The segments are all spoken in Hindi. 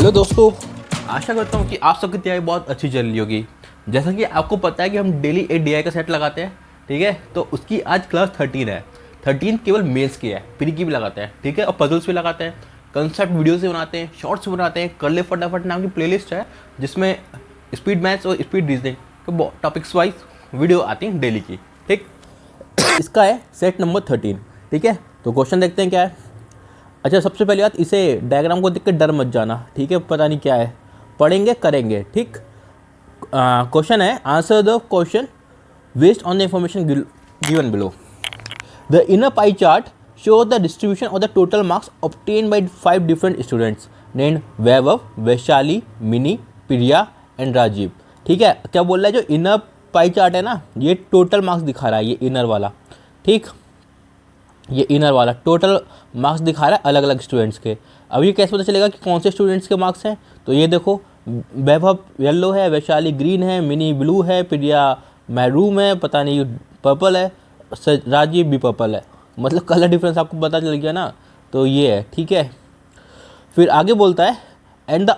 हेलो दोस्तों, आशा करता हूँ कि आप सबकी तैयारी बहुत अच्छी चल रही होगी। जैसा कि आपको पता है कि हम डेली एक डीआई का सेट लगाते हैं, ठीक है। तो उसकी आज क्लास 13 है। 13 केवल मेंस की है, प्री की भी लगाते हैं, ठीक है, और पजल्स भी लगाते हैं, कंसेप्ट वीडियो से बनाते हैं, शॉर्ट्स बनाते हैं। कर ले फटाफट नाम की प्लेलिस्ट है जिसमें स्पीड मैथ्स और स्पीड रीजनिंग के टॉपिक्स वाइज वीडियो आती हैं डेली की, ठीक। इसका है सेट नंबर 13, ठीक है। तो क्वेश्चन देखते हैं क्या है। अच्छा, सबसे पहली बात, इसे डायग्राम को देख के डर मत जाना, ठीक है। पता नहीं क्या है, पढ़ेंगे करेंगे, ठीक। क्वेश्चन है, answer the question based on the information given below. The inner pie chart show the distribution of the total marks obtain by 5 different students named Vaibhav, Vaishali, Mini, Priya and Rajeev, ठीक है। क्या बोल रहा है, जो इनर पाई चार्ट है ना, ये टोटल मार्क्स दिखा रहा है, ये इनर वाला, ठीक। ये इनर वाला टोटल मार्क्स दिखा रहा है अलग अलग स्टूडेंट्स के। अब ये कैसे पता चलेगा कि कौन से स्टूडेंट्स के मार्क्स हैं? तो ये देखो, वैभव येलो है, वैशाली ग्रीन है, मिनी ब्लू है, प्रिया मैरून है, पता नहीं पर्पल है, राजीव भी पर्पल है। मतलब कलर डिफरेंस आपको पता चल गया ना। तो ये है, ठीक है। फिर आगे बोलता है, and the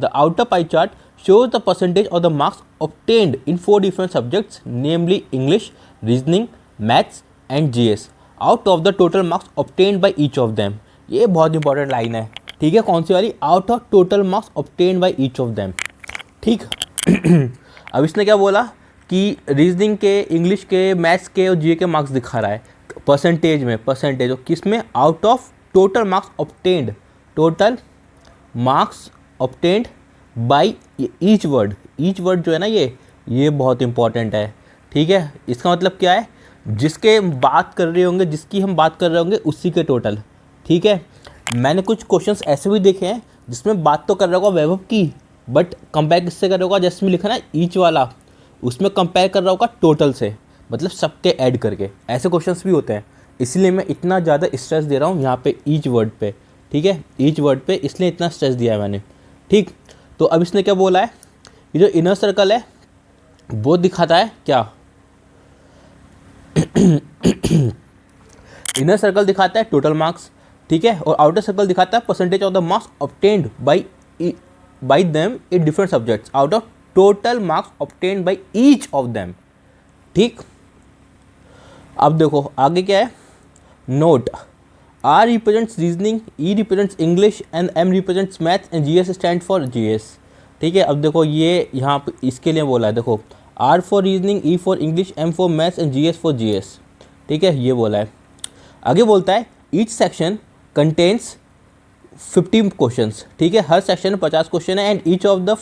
outer pie chart shows the percentage of the marks obtained in 4 different subjects, namely English, Reasoning, Maths and GS, out of the total marks obtained by each of them. ये बहुत इंपॉर्टेंट लाइन है, ठीक है। कौन सी वाली? Out of total marks obtained by each of them, ठीक। अब इसने क्या बोला कि रीजनिंग के, इंग्लिश के, मैथ्स के और जीए के मार्क्स दिखा रहा है परसेंटेज में। परसेंटेज और किस में? Out of total marks obtained, total marks obtained by each word. Each word जो है ना, ये बहुत इंपॉर्टेंट है, ठीक है। इसका मतलब क्या है? जिसके बात कर रहे होंगे, जिसकी हम बात कर रहे होंगे, उसी के टोटल, ठीक है। मैंने कुछ क्वेश्चंस ऐसे भी देखे हैं जिसमें बात तो कर रहा होगा वैभव की, बट कंपेयर किससे कर रहा होगा? जैसे में लिखा ना ईच वाला, उसमें कंपेयर कर रहा होगा टोटल से, मतलब सबके ऐड करके। ऐसे क्वेश्चंस भी होते हैं, इसलिए मैं इतना ज़्यादा स्ट्रेस दे रहा हूँ यहाँ पे ईच वर्ड पे, ठीक है। ईच वर्ड पे इसलिए इतना स्ट्रेस दिया है मैंने, ठीक। तो अब इसने क्या बोला है, ये जो इनर सर्कल है वो दिखाता है क्या? इनर सर्कल दिखाता है टोटल मार्क्स, ठीक है, और आउटर सर्कल दिखाता है percentage of the marks obtained bye them in different subjects out of total marks obtained by each of them, ठीक। अब देखो आगे क्या है। Note, R represents reasoning, E represents English and M represents maths and GS stand for GS, ठीक है। अब देखो ये यहाँ पे इसके लिए बोला है, देखो R for reasoning, E for English, M for maths and GS for GS, ठीक है, ये बोला है। आगे बोलता है each section contains 50 questions, ठीक है। हर सेक्शन में 50 क्वेश्चन है, and each of the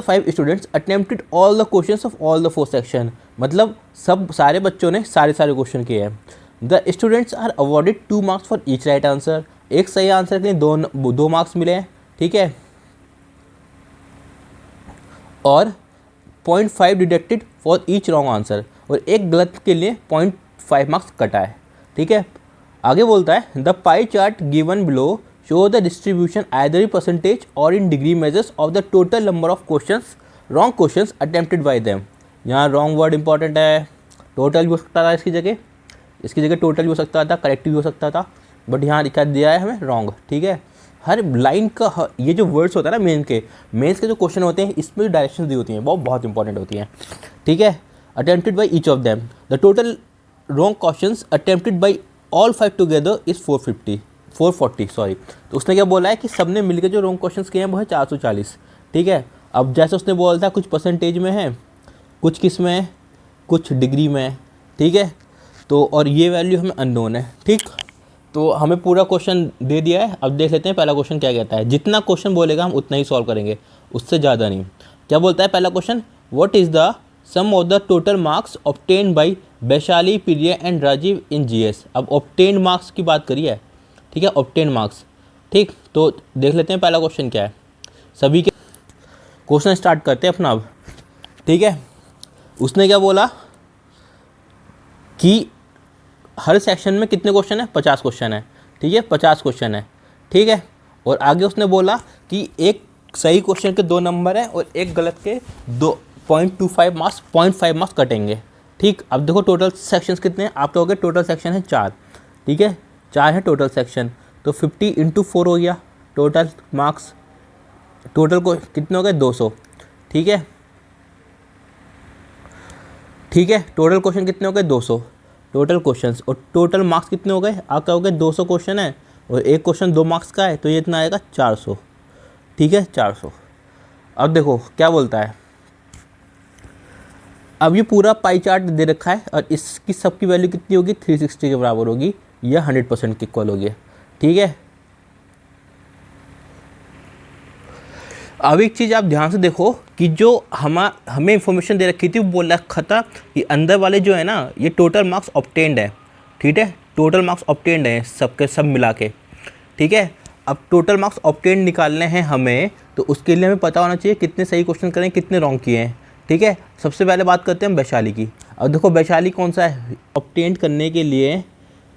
5 students attempted all the questions of all the 4 section, मतलब सारे बच्चों ने सारे क्वेश्चन किए हैं। The students are awarded 2 marks for each right answer, एक सही आंसर के लिए 2 मार्क्स मिले हैं, ठीक है। और 0.5 deducted for each wrong answer, और एक गलत के लिए 0.5 मार्क्स कटा है, ठीक है। आगे बोलता है, the pie chart given below show the distribution either in percentage or in degree measures of the total number of wrong questions attempted by them। यहाँ wrong word important है, टोटल भी हो सकता था इसकी जगह टोटल भी हो सकता था, करेक्टिव भी हो सकता था, बट यहाँ क्या दिया है हमें? रॉन्ग, ठीक है। हर लाइन का ये जो वर्ड्स होता है ना, मेंस के जो क्वेश्चन होते हैं, इसमें जो डायरेक्शन दी होती हैं वो बहुत इंपॉर्टेंट होती हैं, ठीक है। Attempted by each of them, the total wrong questions attempted by all 5 together is 440, sorry. तो उसने क्या बोला है कि सबने मिलकर जो रॉन्ग क्वेश्चंस किए हैं वो है 440, ठीक है। अब जैसे उसने बोला था, कुछ परसेंटेज में है, कुछ किस में है, कुछ डिग्री में है, ठीक है। तो और ये वैल्यू हमें अननोन है, ठीक। तो हमें पूरा क्वेश्चन दे दिया है। अब देख लेते हैं पहला क्वेश्चन क्या कहता है। जितना क्वेश्चन बोलेगा हम उतना ही सॉल्व करेंगे, उससे ज़्यादा नहीं। क्या बोलता है पहला question? What is the sum of the total marks obtain by Vaishali, Priya and Rajeev in GS। अब ऑब्टेन मार्क्स की बात करी है, ठीक है, ऑब्टेन मार्क्स, ठीक। तो देख लेते हैं पहला क्वेश्चन क्या है। सभी के क्वेश्चन स्टार्ट करते हैं अपना अब, ठीक है। उसने क्या बोला कि हर सेक्शन में कितने क्वेश्चन है? 50 क्वेश्चन है, ठीक है, 50 क्वेश्चन है, ठीक है। और आगे उसने बोला कि एक सही क्वेश्चन के 2 नंबर है और एक गलत के 0.25 मार्क्स, 0.5 मार्क्स कटेंगे, ठीक। अब देखो टोटल सेक्शंस कितने हैं? आप लोगों के टोटल सेक्शन है 4, ठीक है। 4 है टोटल सेक्शन, तो 50 इंटू 4 हो गया टोटल मार्क्स। टोटल को कितने हो गए 200। ठीक है, ठीक है, टोटल क्वेश्चन कितने हो गए 200 टोटल क्वेश्चंस, और टोटल मार्क्स कितने हो गए आप कहोगे 200 क्वेश्चन है और एक क्वेश्चन 2 मार्क्स का है, तो ये इतना आएगा 400। ठीक है, 400। अब देखो क्या बोलता है, अब ये पूरा पाई चार्ट दे रखा है और इसकी सबकी वैल्यू कितनी होगी 360 के बराबर होगी, या 100% के इक्वल होगी। ठीक है, अब एक चीज़ आप ध्यान से देखो कि जो हमें इंफॉर्मेशन दे रखी थी वो बोल रखा था कि अंदर वाले जो है ना ये टोटल मार्क्स ऑब्टेन्ड है। ठीक है, टोटल मार्क्स ऑब्टेन्ड है सबके सब मिला के। ठीक है, अब टोटल मार्क्स ऑब्टेन्ड निकालने हैं हमें, तो उसके लिए हमें पता होना चाहिए कितने सही क्वेश्चन करें, कितने रॉन्ग किए हैं। ठीक है, सबसे पहले बात करते हैं वैशाली की। अब देखो वैशाली कौन सा है, ऑब्टेन करने के लिए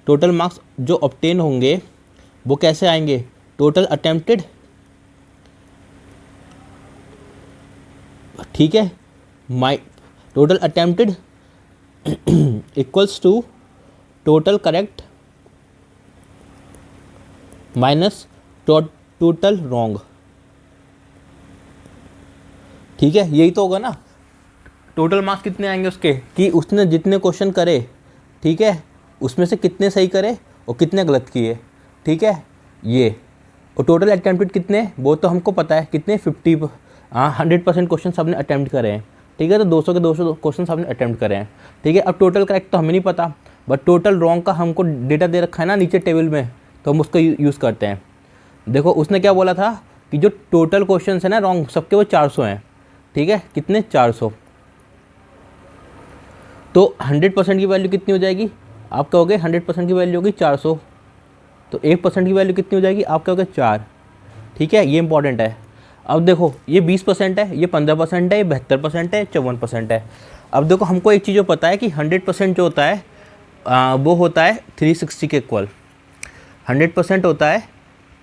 टोटल मार्क्स जो ऑब्टेन होंगे वो कैसे आएंगे, टोटल अटेम्प्टेड। ठीक है, my total attempted equals to total correct minus total wrong. ठीक है, यही तो होगा ना, टोटल मार्क्स कितने आएंगे उसके कि उसने जितने क्वेश्चन करे, ठीक है, उसमें से कितने सही करे और कितने गलत किए। ठीक है, ये और टोटल अटेम्प्टेड कितने वो तो हमको पता है कितने 50 100% क्वेश्चन सबने अटैम्प्ट करे हैं। ठीक है, तो 200 के 200 क्वेश्चन सबने अटैम्प्ट करे हैं। ठीक है, अब टोटल करेक्ट तो हमें नहीं पता, बट टोटल रॉन्ग का हमको डेटा दे रखा है ना नीचे टेबल में, तो हम उसका यूज़ करते हैं। देखो उसने क्या बोला था कि जो टोटल क्वेश्चन है ना रॉन्ग सबके वो 400 हैं। ठीक है, कितने 400, तो 100% की वैल्यू कितनी हो जाएगी, आप कहोगे 100% की वैल्यू होगी 400, तो 1% की वैल्यू कितनी हो जाएगी, आप कहोगे 4। ठीक है, ये इंपॉर्टेंट है। अब देखो ये 20% है, ये 15% है, ये 72% है, 54% है। अब देखो हमको एक चीज़ जो पता है कि 100% जो होता है वो होता है 360 के इक्वल। 100% होता है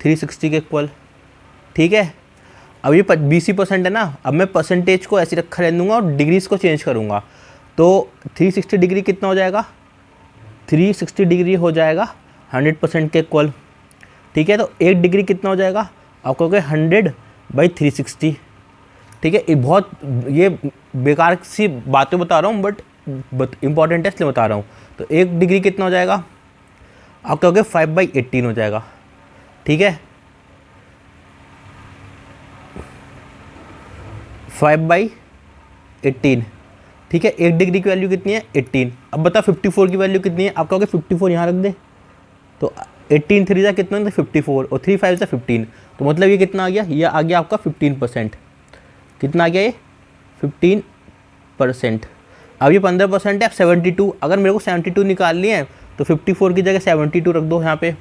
360 के इक्वल। ठीक है, अब ये 20% है ना, अब मैं परसेंटेज को ऐसे रखा रहने दूँगा और डिग्रीज को चेंज करूँगा, तो 360 डिग्री कितना हो जाएगा, 360 डिग्री हो जाएगा 100% के इक्वल। ठीक है, तो 1 डिग्री कितना हो जाएगा, आप कहोगे 100/360। ठीक है, ये बहुत ये बेकार सी बातें बता रहा हूँ बट इम्पॉर्टेंट है इसलिए बता रहा हूँ। तो 1 डिग्री कितना हो जाएगा, आप कहोगे 5/18 हो जाएगा। ठीक है, 5/18। ठीक है, 1 डिग्री की वैल्यू कितनी है 18। अब बता 54 की वैल्यू कितनी है, आप कहोगे 54 यहाँ रख दे, तो 18 3 जा कितना है 54 और 3 5 से 15, तो मतलब ये कितना आ गया, ये आ गया आपका 15%। कितना आ गया ये 15%। अब ये 15% है, अब 72, अगर मेरे को 72 निकालनी है तो 54 की जगह 72 रख दो यहाँ पे।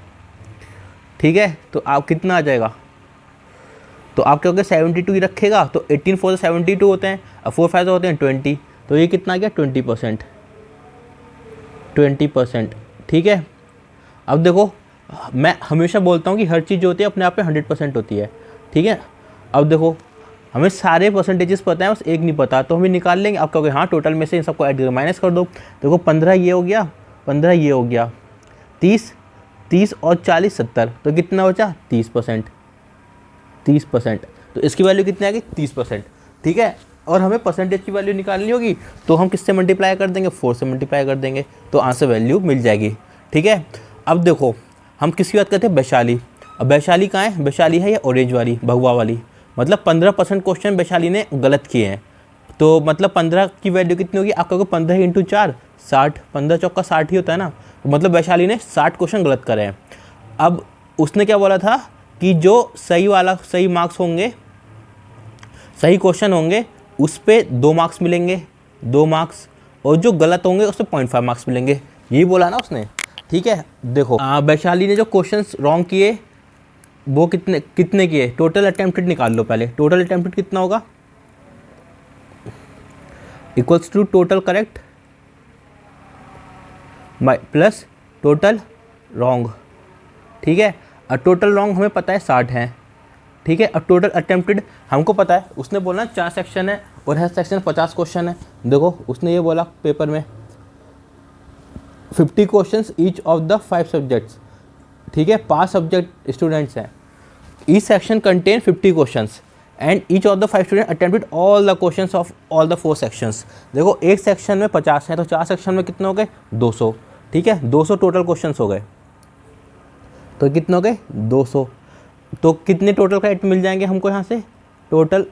ठीक है, तो आप कितना आ जाएगा, तो आप कहोगे 72 ही रखेगा, तो 18 4 से 72 होते हैं, अब 4 5 होते हैं 20, तो ये कितना आ गया 20%। 20%। ठीक है, अब देखो मैं हमेशा बोलता हूँ कि हर चीज़ जो होती है अपने आप में 100% होती है। ठीक है, अब देखो हमें सारे परसेंटेजेस पता है, बस एक नहीं पता, तो हमें निकाल लेंगे। आप कहोगे हाँ टोटल में से इन सबको ऐड करके माइनस कर दो। देखो 15 ये हो गया, 15 ये हो गया, 30 और 40 70, तो कितना बचा 30%। 30%, तो इसकी वैल्यू कितनी आ गई 30%। ठीक है, और हमें परसेंटेज की वैल्यू निकालनी होगी, तो हम किससे मल्टीप्लाई कर देंगे, 4 से मल्टीप्लाई कर देंगे, तो आंसर वैल्यू मिल जाएगी। ठीक है, अब देखो हम किसकी बात करते हैं, वैशाली। अब वैशाली कहाँ है, वैशाली है ये ऑरेंज वाली भगवा वाली, मतलब 15% क्वेश्चन वैशाली ने गलत किए हैं, तो मतलब 15 की वैल्यू कितनी होगी, आप कहोगे 15 × 4 60, 15 चौका 60 ही होता है ना, तो मतलब वैशाली ने 60 क्वेश्चन गलत करे हैं। अब उसने क्या बोला था कि जो सही मार्क्स होंगे, सही क्वेश्चन होंगे उस पर 2 मार्क्स मिलेंगे, 2 मार्क्स, और जो गलत होंगे उस पर 0.5 मार्क्स मिलेंगे, यही बोला ना उसने। ठीक है, देखो वैशाली ने जो क्वेश्चंस रॉन्ग किए वो कितने किए, टोटल अटेम्प्टेड निकाल लो पहले, टोटल अटेम्प्टेड कितना होगा, equals to total correct plus total wrong. ठीक है, और टोटल रॉन्ग हमें पता है 60 है। ठीक है, अब टोटल अटेम्प्टेड हमको पता है, उसने बोला 4 सेक्शन है और हर सेक्शन 50 क्वेश्चन है। देखो उसने ये बोला पेपर में 50 question each of the 5 subjects, ठीक है, 5 सब्जेक्ट स्टूडेंट्स हैं। Each section contain 50 questions and each of the 5 student attempted all the questions of all the 4 sections. देखो एक सेक्शन में 50 हैं तो 4 सेक्शन में कितने हो गए, 200। ठीक है, 200 टोटल क्वेश्चंस हो गए। तो कितने हो गए, 200। तो कितने टोटल करेक्ट मिल जाएंगे हमको यहाँ से, टोटल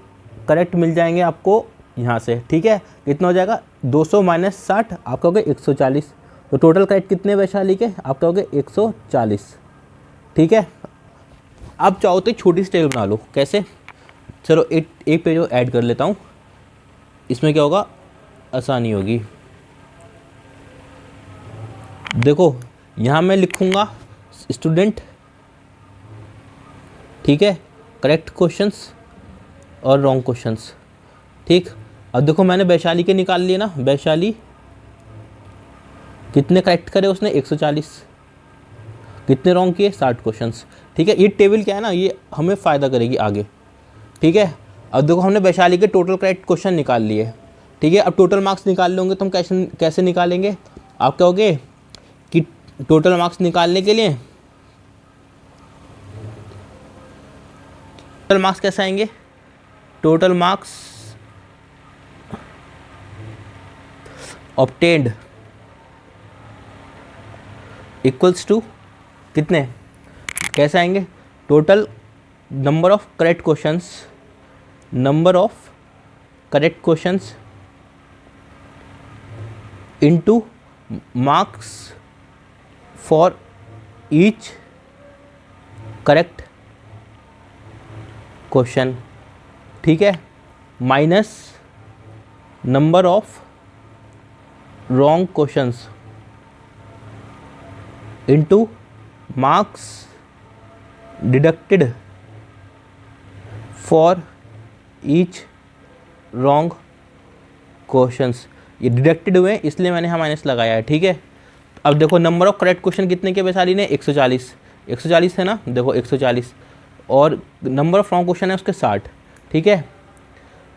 करेक्ट मिल जाएंगे आपको यहाँ से। ठीक है, कितना हो जाएगा, 200 माइनस 60 आपका हो गया 140। तो टोटल करेक्ट कितने वैशाली के, आपका हो गया 140। ठीक है, अब चाहो तो छोटी सी टेबल बना लो। कैसे, चलो एक पेज और ऐड कर लेता हूँ, इसमें क्या होगा, आसानी होगी। देखो यहाँ मैं लिखूँगा स्टूडेंट, ठीक है, करेक्ट क्वेश्चंस और रॉन्ग क्वेश्चंस। ठीक, अब देखो मैंने वैशाली के निकाल लिए ना, वैशाली कितने करेक्ट करे उसने, 140। कितने रॉन्ग किए, 60 क्वेश्चंस। ठीक है, ये टेबल क्या है ना, ये हमें फ़ायदा करेगी आगे। ठीक है, अब देखो हमने वैशाली के टोटल करेक्ट क्वेश्चन निकाल लिए। ठीक है, अब टोटल मार्क्स निकाल होंगे तो हम कैसे निकालेंगे, आप कहोगे कि टोटल मार्क्स निकालने के लिए टोटल मार्क्स कैसे आएंगे, total marks obtained equals to कितने, कैसे आएंगे, total number of correct questions, number of correct questions into marks for each correct question. ठीक है, minus number of wrong questions into marks deducted for each wrong questions. ये डिडक्टेड हुए इसलिए मैंने यहाँ माइनस लगाया है। ठीक है, अब देखो नंबर ऑफ करेक्ट क्वेश्चन कितने के वैशाली ने, 140। 140 है ना, देखो 140, और नंबर ऑफ रॉन्ग क्वेश्चन है उसके 60। ठीक है,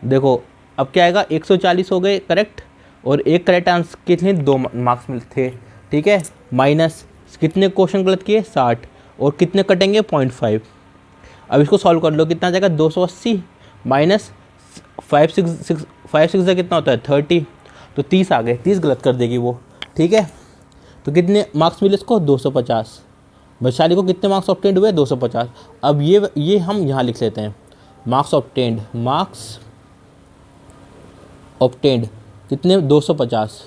देखो अब क्या आएगा, 140 हो गए करेक्ट, और एक करेक्ट आंसर कितने, 2 मार्क्स मिलते थे। ठीक है, माइनस कितने क्वेश्चन गलत किए, 60, और कितने कटेंगे, 0.5। अब इसको सॉल्व कर लो, कितना आ जाएगा, 280 माइनस 5 6 कितना होता है, 30, तो 30 आ गए, 30 गलत कर देगी वो। ठीक है, तो कितने मार्क्स मिले इसको, 250। वैशाली को कितने मार्क्स ऑब्टेंड हुए, 250। अब ये हम यहाँ लिख लेते हैं, मार्क्स ऑब्टेंड, मार्क्स ऑब्टेंड कितने, 250।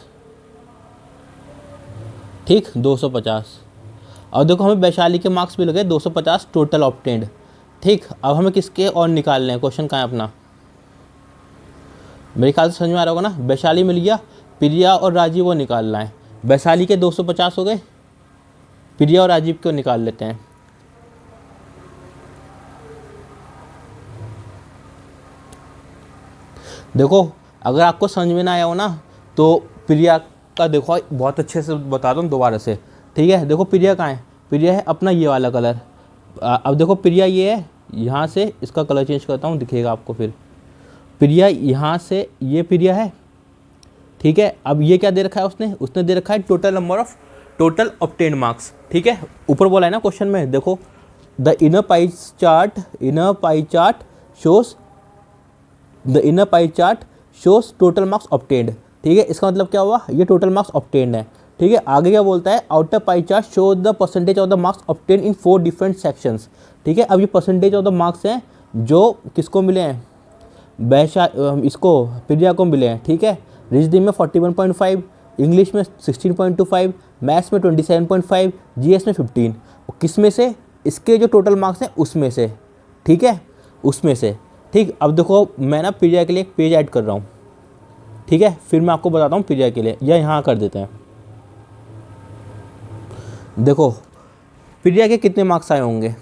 ठीक, 250। और देखो हमें वैशाली के मार्क्स मिल गए 250 टोटल ऑब्टेंड। ठीक, अब हमें किसके और निकालने हैं, क्वेश्चन कहाँ है अपना, मेरे ख्याल से समझ में आ रहा होगा ना। वैशाली मिल गया, प्रिया और राजीव वो निकालना है। वैशाली के 250 हो गए, प्रिया और राजीव को निकाल लेते हैं। देखो अगर आपको समझ में ना आया हो ना तो प्रिया का देखो बहुत अच्छे से बता दूँ दोबारा से। ठीक है, देखो प्रिया कहाँ है, प्रिया है अपना ये वाला कलर। अब देखो प्रिया ये है, यहाँ से इसका कलर चेंज करता हूँ, दिखेगा आपको फिर। प्रिया यहाँ से, ये प्रिया है। ठीक है, अब ये क्या दे रखा है उसने दे रखा है total number of total obtained marks. ठीक है, ऊपर बोला है ना क्वेश्चन में, देखो the inner pie chart shows total marks obtained. ठीक है, इसका मतलब क्या हुआ, ये टोटल मार्क्स ऑब्टेन्ड है। ठीक है, आगे क्या बोलता है, outer pi chart show the percentage of the marks obtained in 4 different sections. ठीक है, अब ये परसेंटेज ऑफ द मार्क्स हैं जो किसको मिले हैं, इसको प्रिया को मिले हैं। ठीक है, रीजनिंग में 41.5, इंग्लिश में 16.25, मैथ्स में 27.5, जीएस में 15। किस में से, इसके जो टोटल मार्क्स हैं उसमें से। ठीक है, उसमें से। ठीक, अब देखो मैं ना प्रिया के लिए एक पेज ऐड कर रहा हूँ। ठीक है, फिर मैं आपको बताता हूँ प्रिया के लिए, या यहाँ कर देते हैं। देखो प्रिया के कितने मार्क्स आए होंगे,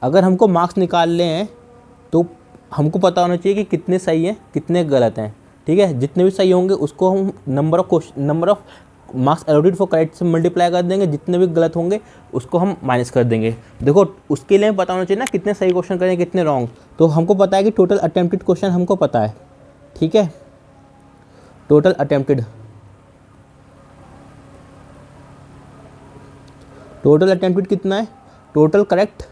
अगर हमको मार्क्स निकालने हैं तो हमको पता होना चाहिए कि कितने सही हैं कितने गलत हैं। ठीक है, जितने भी सही होंगे उसको हम number of marks allotted for correct से मल्टीप्लाई कर देंगे, जितने भी गलत होंगे उसको हम माइनस कर देंगे। देखो उसके लिए पता होना चाहिए ना कितने सही क्वेश्चन करें कितने रॉन्ग। तो हमको पता है कि टोटल अटेम्प्टेड क्वेश्चन हमको पता है। ठीक है, टोटल अटेम्प्टेड कितना है, total correct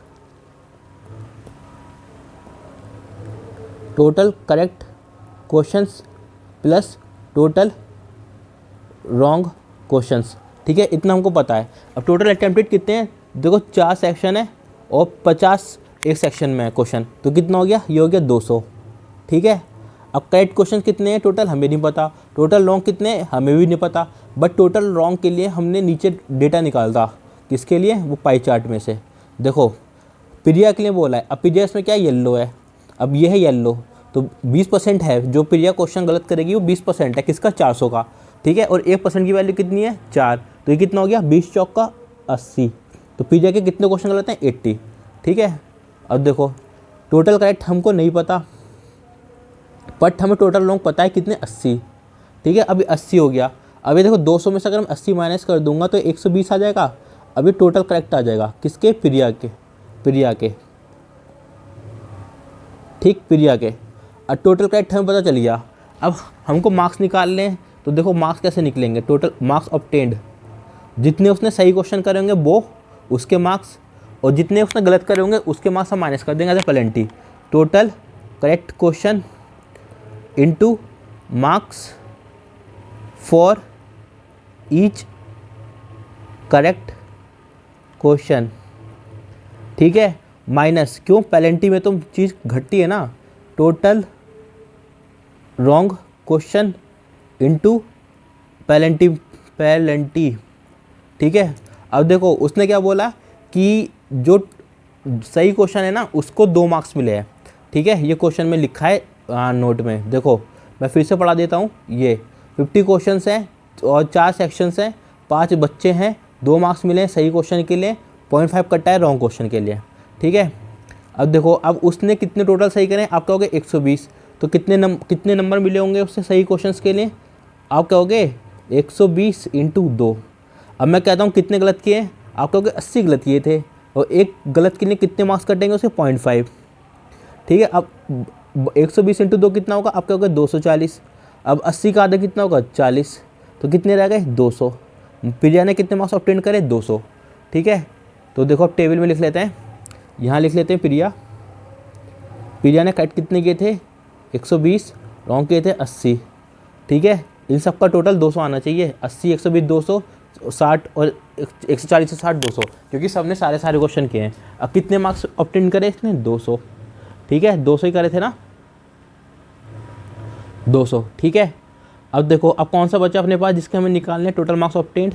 questions plus total wrong questions, ठीक है, इतना हमको पता है। अब टोटल अटेम्प्टेड कितने हैं, देखो 4 सेक्शन है और 50 एक सेक्शन में है क्वेश्चन, तो कितना हो गया, ये हो गया 200, ठीक है। अब करेक्ट क्वेश्चन कितने हैं टोटल हमें नहीं पता, टोटल रॉन्ग कितने हैं हमें भी नहीं पता, बट टोटल रॉन्ग के लिए हमने नीचे डेटा निकाला, किसके लिए, वो पाई चार्ट में से। देखो प्रिया के लिए बोला है, अब प्रिया इसमें क्या येलो है, अब ये है येलो, तो 20% है, जो प्रिया क्वेश्चन गलत करेगी वो 20% है, किसका, 400 का, ठीक है। और 1% की वैल्यू कितनी है, 4, तो ये कितना हो गया, 20 चौक का 80, तो प्रिया के कितने क्वेश्चन गलत हैं, 80, ठीक है। अब देखो टोटल करेक्ट हमको नहीं पता, बट हमें टोटल रॉन्ग पता है कितने, 80, ठीक है। अभी 80 हो गया, अभी देखो 200 में से अगर हम 80 माइनस कर दूंगा तो 120 आ जाएगा, अभी टोटल करेक्ट आ जाएगा, किसके, प्रिया के, ठीक, प्रिया के। अब टोटल करेक्ट हमें पता चल गया, अब हमको मार्क्स निकालने हैं, तो देखो मार्क्स कैसे निकलेंगे, टोटल मार्क्स ऑब्टेन्ड, जितने उसने सही क्वेश्चन करे होंगे वो उसके मार्क्स, और जितने उसने गलत करे होंगे उसके मार्क्स हम माइनस कर देंगे as a penalty. Total correct question into marks for each correct question, ठीक है, माइनस, क्यों, पेनल्टी में तो चीज़ घटती है ना, total wrong question into penalty, ठीक है। अब देखो उसने क्या बोला कि जो सही क्वेश्चन है ना उसको 2 मार्क्स मिले हैं, ठीक है, ये क्वेश्चन में लिखा है नोट में। देखो मैं फिर से पढ़ा देता हूँ, ये 50 क्वेश्चन हैं और 4 सेक्शंस हैं, 5 बच्चे हैं, 2 मार्क्स मिले हैं सही क्वेश्चन के लिए, 0.5 कटा है रॉन्ग क्वेश्चन के लिए, ठीक है। अब देखो अब उसने कितने टोटल सही करें, आप कहोगे 120, तो कितने नंबर मिले होंगे उससे सही क्वेश्चंस के लिए, आप कहोगे 120 × 2। अब मैं कहता हूँ कितने गलत किए, आप कहोगे 80 गलत किए थे, और एक गलत के लिए कितने मार्क्स कटेंगे उसके, 0.5, ठीक है। अब 120 × 2 कितना होगा, आप कहोगे 240, अब 80 का आधा कितना होगा, 40, तो कितने रह गए, 200। प्रिया ने कितने मार्क्स ऑब्टेन करे, 200, ठीक है। तो देखो अब टेबल में लिख लेते हैं, यहाँ लिख लेते हैं प्रिया ने कट कितने किए थे, 120, रॉन्ग किए थे 80, ठीक है। इन सब का टोटल 200 आना चाहिए, 80, 120, 200, 60 और 140 से 60, 200, क्योंकि सबने सारे क्वेश्चन किए हैं। अब कितने मार्क्स ऑब्टेन करे इसने, 200, ठीक है, 200 ही करे थे ना, 200, ठीक है। अब देखो अब कौन सा बचा अपने पास जिसके हमें निकालने टोटल मार्क्स ऑब्टेन्ड,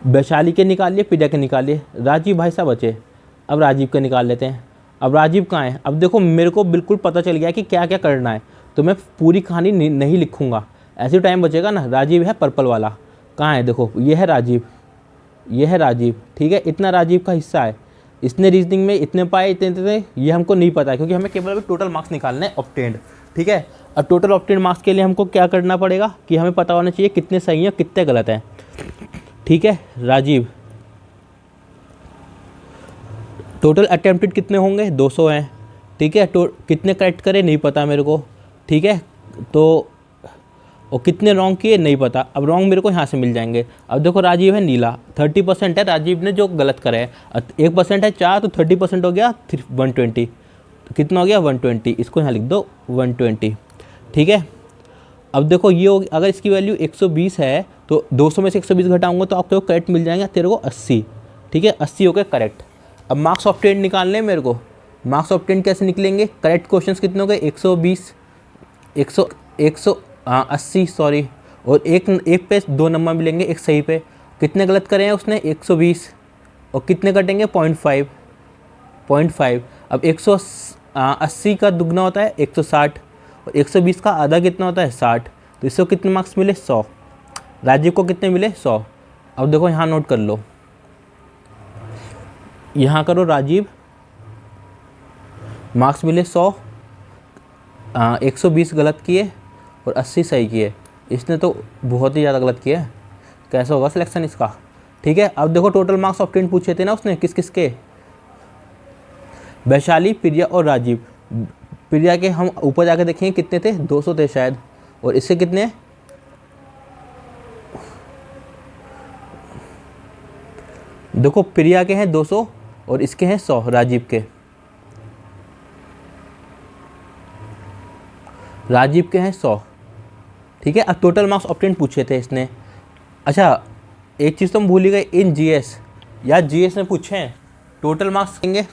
वैशाली के निकाल लिए, प्रिया के निकाल लिए, राजीव भाई साहब बचे, अब राजीव के निकाल लेते हैं। अब राजीव कहाँ है, अब देखो मेरे को बिल्कुल पता चल गया कि क्या क्या करना है, तो मैं पूरी कहानी नहीं लिखूंगा, ऐसे टाइम बचेगा ना। राजीव है पर्पल वाला, कहाँ है, देखो ये है राजीव, ठीक है, इतना राजीव का हिस्सा है, इसने रीजनिंग में इतने पाए, इतने ये हमको नहीं पता है, क्योंकि हमें केवल अभी टोटल मार्क्स निकालने हैं ऑब्टेन्ड, ठीक है। अब टोटल ऑब्टेन्ड मार्क्स के लिए हमको क्या करना पड़ेगा कि हमें पता होना चाहिए कितने सही हैं कितने गलत हैं, ठीक है। राजीव टोटल अटेम्प्टेड कितने होंगे, 200 हैं, ठीक है। कितने करेक्ट करे नहीं पता मेरे को, ठीक है, तो और कितने रॉन्ग किए नहीं पता, अब रॉन्ग मेरे को यहाँ से मिल जाएंगे। अब देखो राजीव है नीला, 30% है राजीव ने जो गलत करे है, 1% है 4, तो 30% हो गया 120, तो कितना हो गया 120, इसको यहाँ लिख दो 120, ठीक है। अब देखो ये होगी, अगर इसकी वैल्यू 120 है तो 200 में से 120 घटाऊंगा तो आपको करेक्ट मिल जाएंगे तेरे को 80, ठीक है, 80 हो गए करेक्ट। अब मार्क्स ऑब्टेन्ड निकालने हैं मेरे को, मार्क्स ऑब्टेन्ड कैसे निकलेंगे, करेक्ट क्वेश्चंस कितने हो गए, 120, 80 सॉरी, और एक पे 2 नंबर मिलेंगे, एक सही पे, कितने गलत करे हैं उसने 120, और कितने कटेंगे 0.5। अब 180 का दुगना होता है 160, और 120 का आधा कितना होता है 60, तो इसको कितने मार्क्स मिले 100, राजीव को कितने मिले 100। अब देखो यहाँ नोट कर लो, यहाँ करो राजीव, मार्क्स मिले 100, 120 गलत किए और 80 सही किए, इसने तो बहुत ही ज़्यादा गलत किया है, कैसा होगा सिलेक्शन इसका, ठीक है। अब देखो टोटल मार्क्स ऑब्टेन पूछे थे ना उसने किस किस के, वैशाली, प्रिया और राजीव। प्रिया के हम ऊपर जाके देखेंगे कितने थे, 200 थे शायद, और इससे कितने, देखो प्रिया के हैं 200 और इसके हैं 100 राजीव के। राजीव के हैं 100, ठीक है। अब टोटल मार्क्स ऑब्टेन पूछे थे इसने। अच्छा एक चीज़ तो हम भूल ही गए, इन जीएस या जीएस में पूछे हैं टोटल मार्क्स देंगे।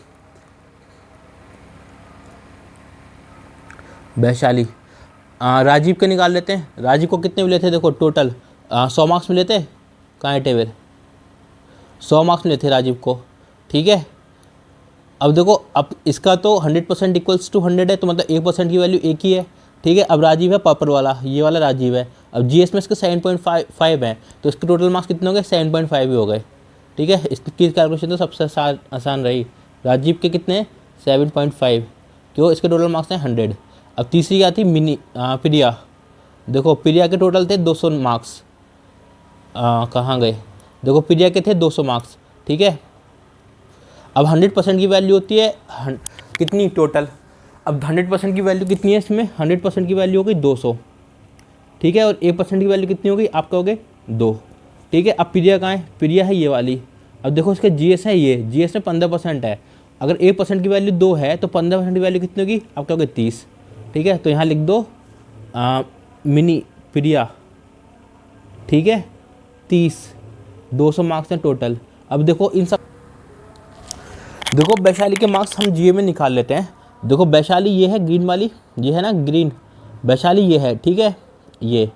वैशाली राजीव के निकाल लेते हैं। राजीव को कितने मिले थे, देखो टोटल 100 मार्क्स मिले थे। कहाँ है टेबल, 100 मार्क्स मिले थे राजीव को, ठीक है। अब देखो अब इसका तो 100% इक्वल्स टू 100 है, तो मतलब 1% की वैल्यू एक ही है, ठीक है। अब राजीव है पर्पल वाला, ये वाला राजीव है। अब जीएस में इसके 7.5 है, तो इसके टोटल मार्क्स कितने हो गए, 7.5 ही हो गए, ठीक है। इसकी कैलकुलेशन तो सबसे आसान रही। राजीव के कितने 7.5, क्यों, इसके टोटल मार्क्स हैं 100। अब तीसरी क्या थी, प्रिया। देखो प्रिया के टोटल थे 200 मार्क्स, कहाँ गए, देखो प्रिया के थे 200 मार्क्स, ठीक है। अब 100% की वैल्यू होती है कितनी टोटल, अब 100% की वैल्यू कितनी है इसमें, 100% की वैल्यू हो गई 200, ठीक है। और 1% की वैल्यू कितनी होगी, आप कहोगे 2, ठीक है। अब प्रिया कहाँ है, प्रिया है ये वाली। अब देखो इसके जीएस है, ये जीएस में 15% है। अगर 1% की वैल्यू 2 है तो 15% की वैल्यू कितनी होगी, आप कहोगे 30, ठीक है। तो यहाँ लिख दो मिनी प्रिया, ठीक है, 30, 200 मार्क्स हैं टोटल। अब देखो इन सब, देखो वैशाली के मार्क्स हम जीए में निकाल लेते हैं। देखो वैशाली ये है ग्रीन वाली, ये है ना ग्रीन, वैशाली ये है, ठीक है ये।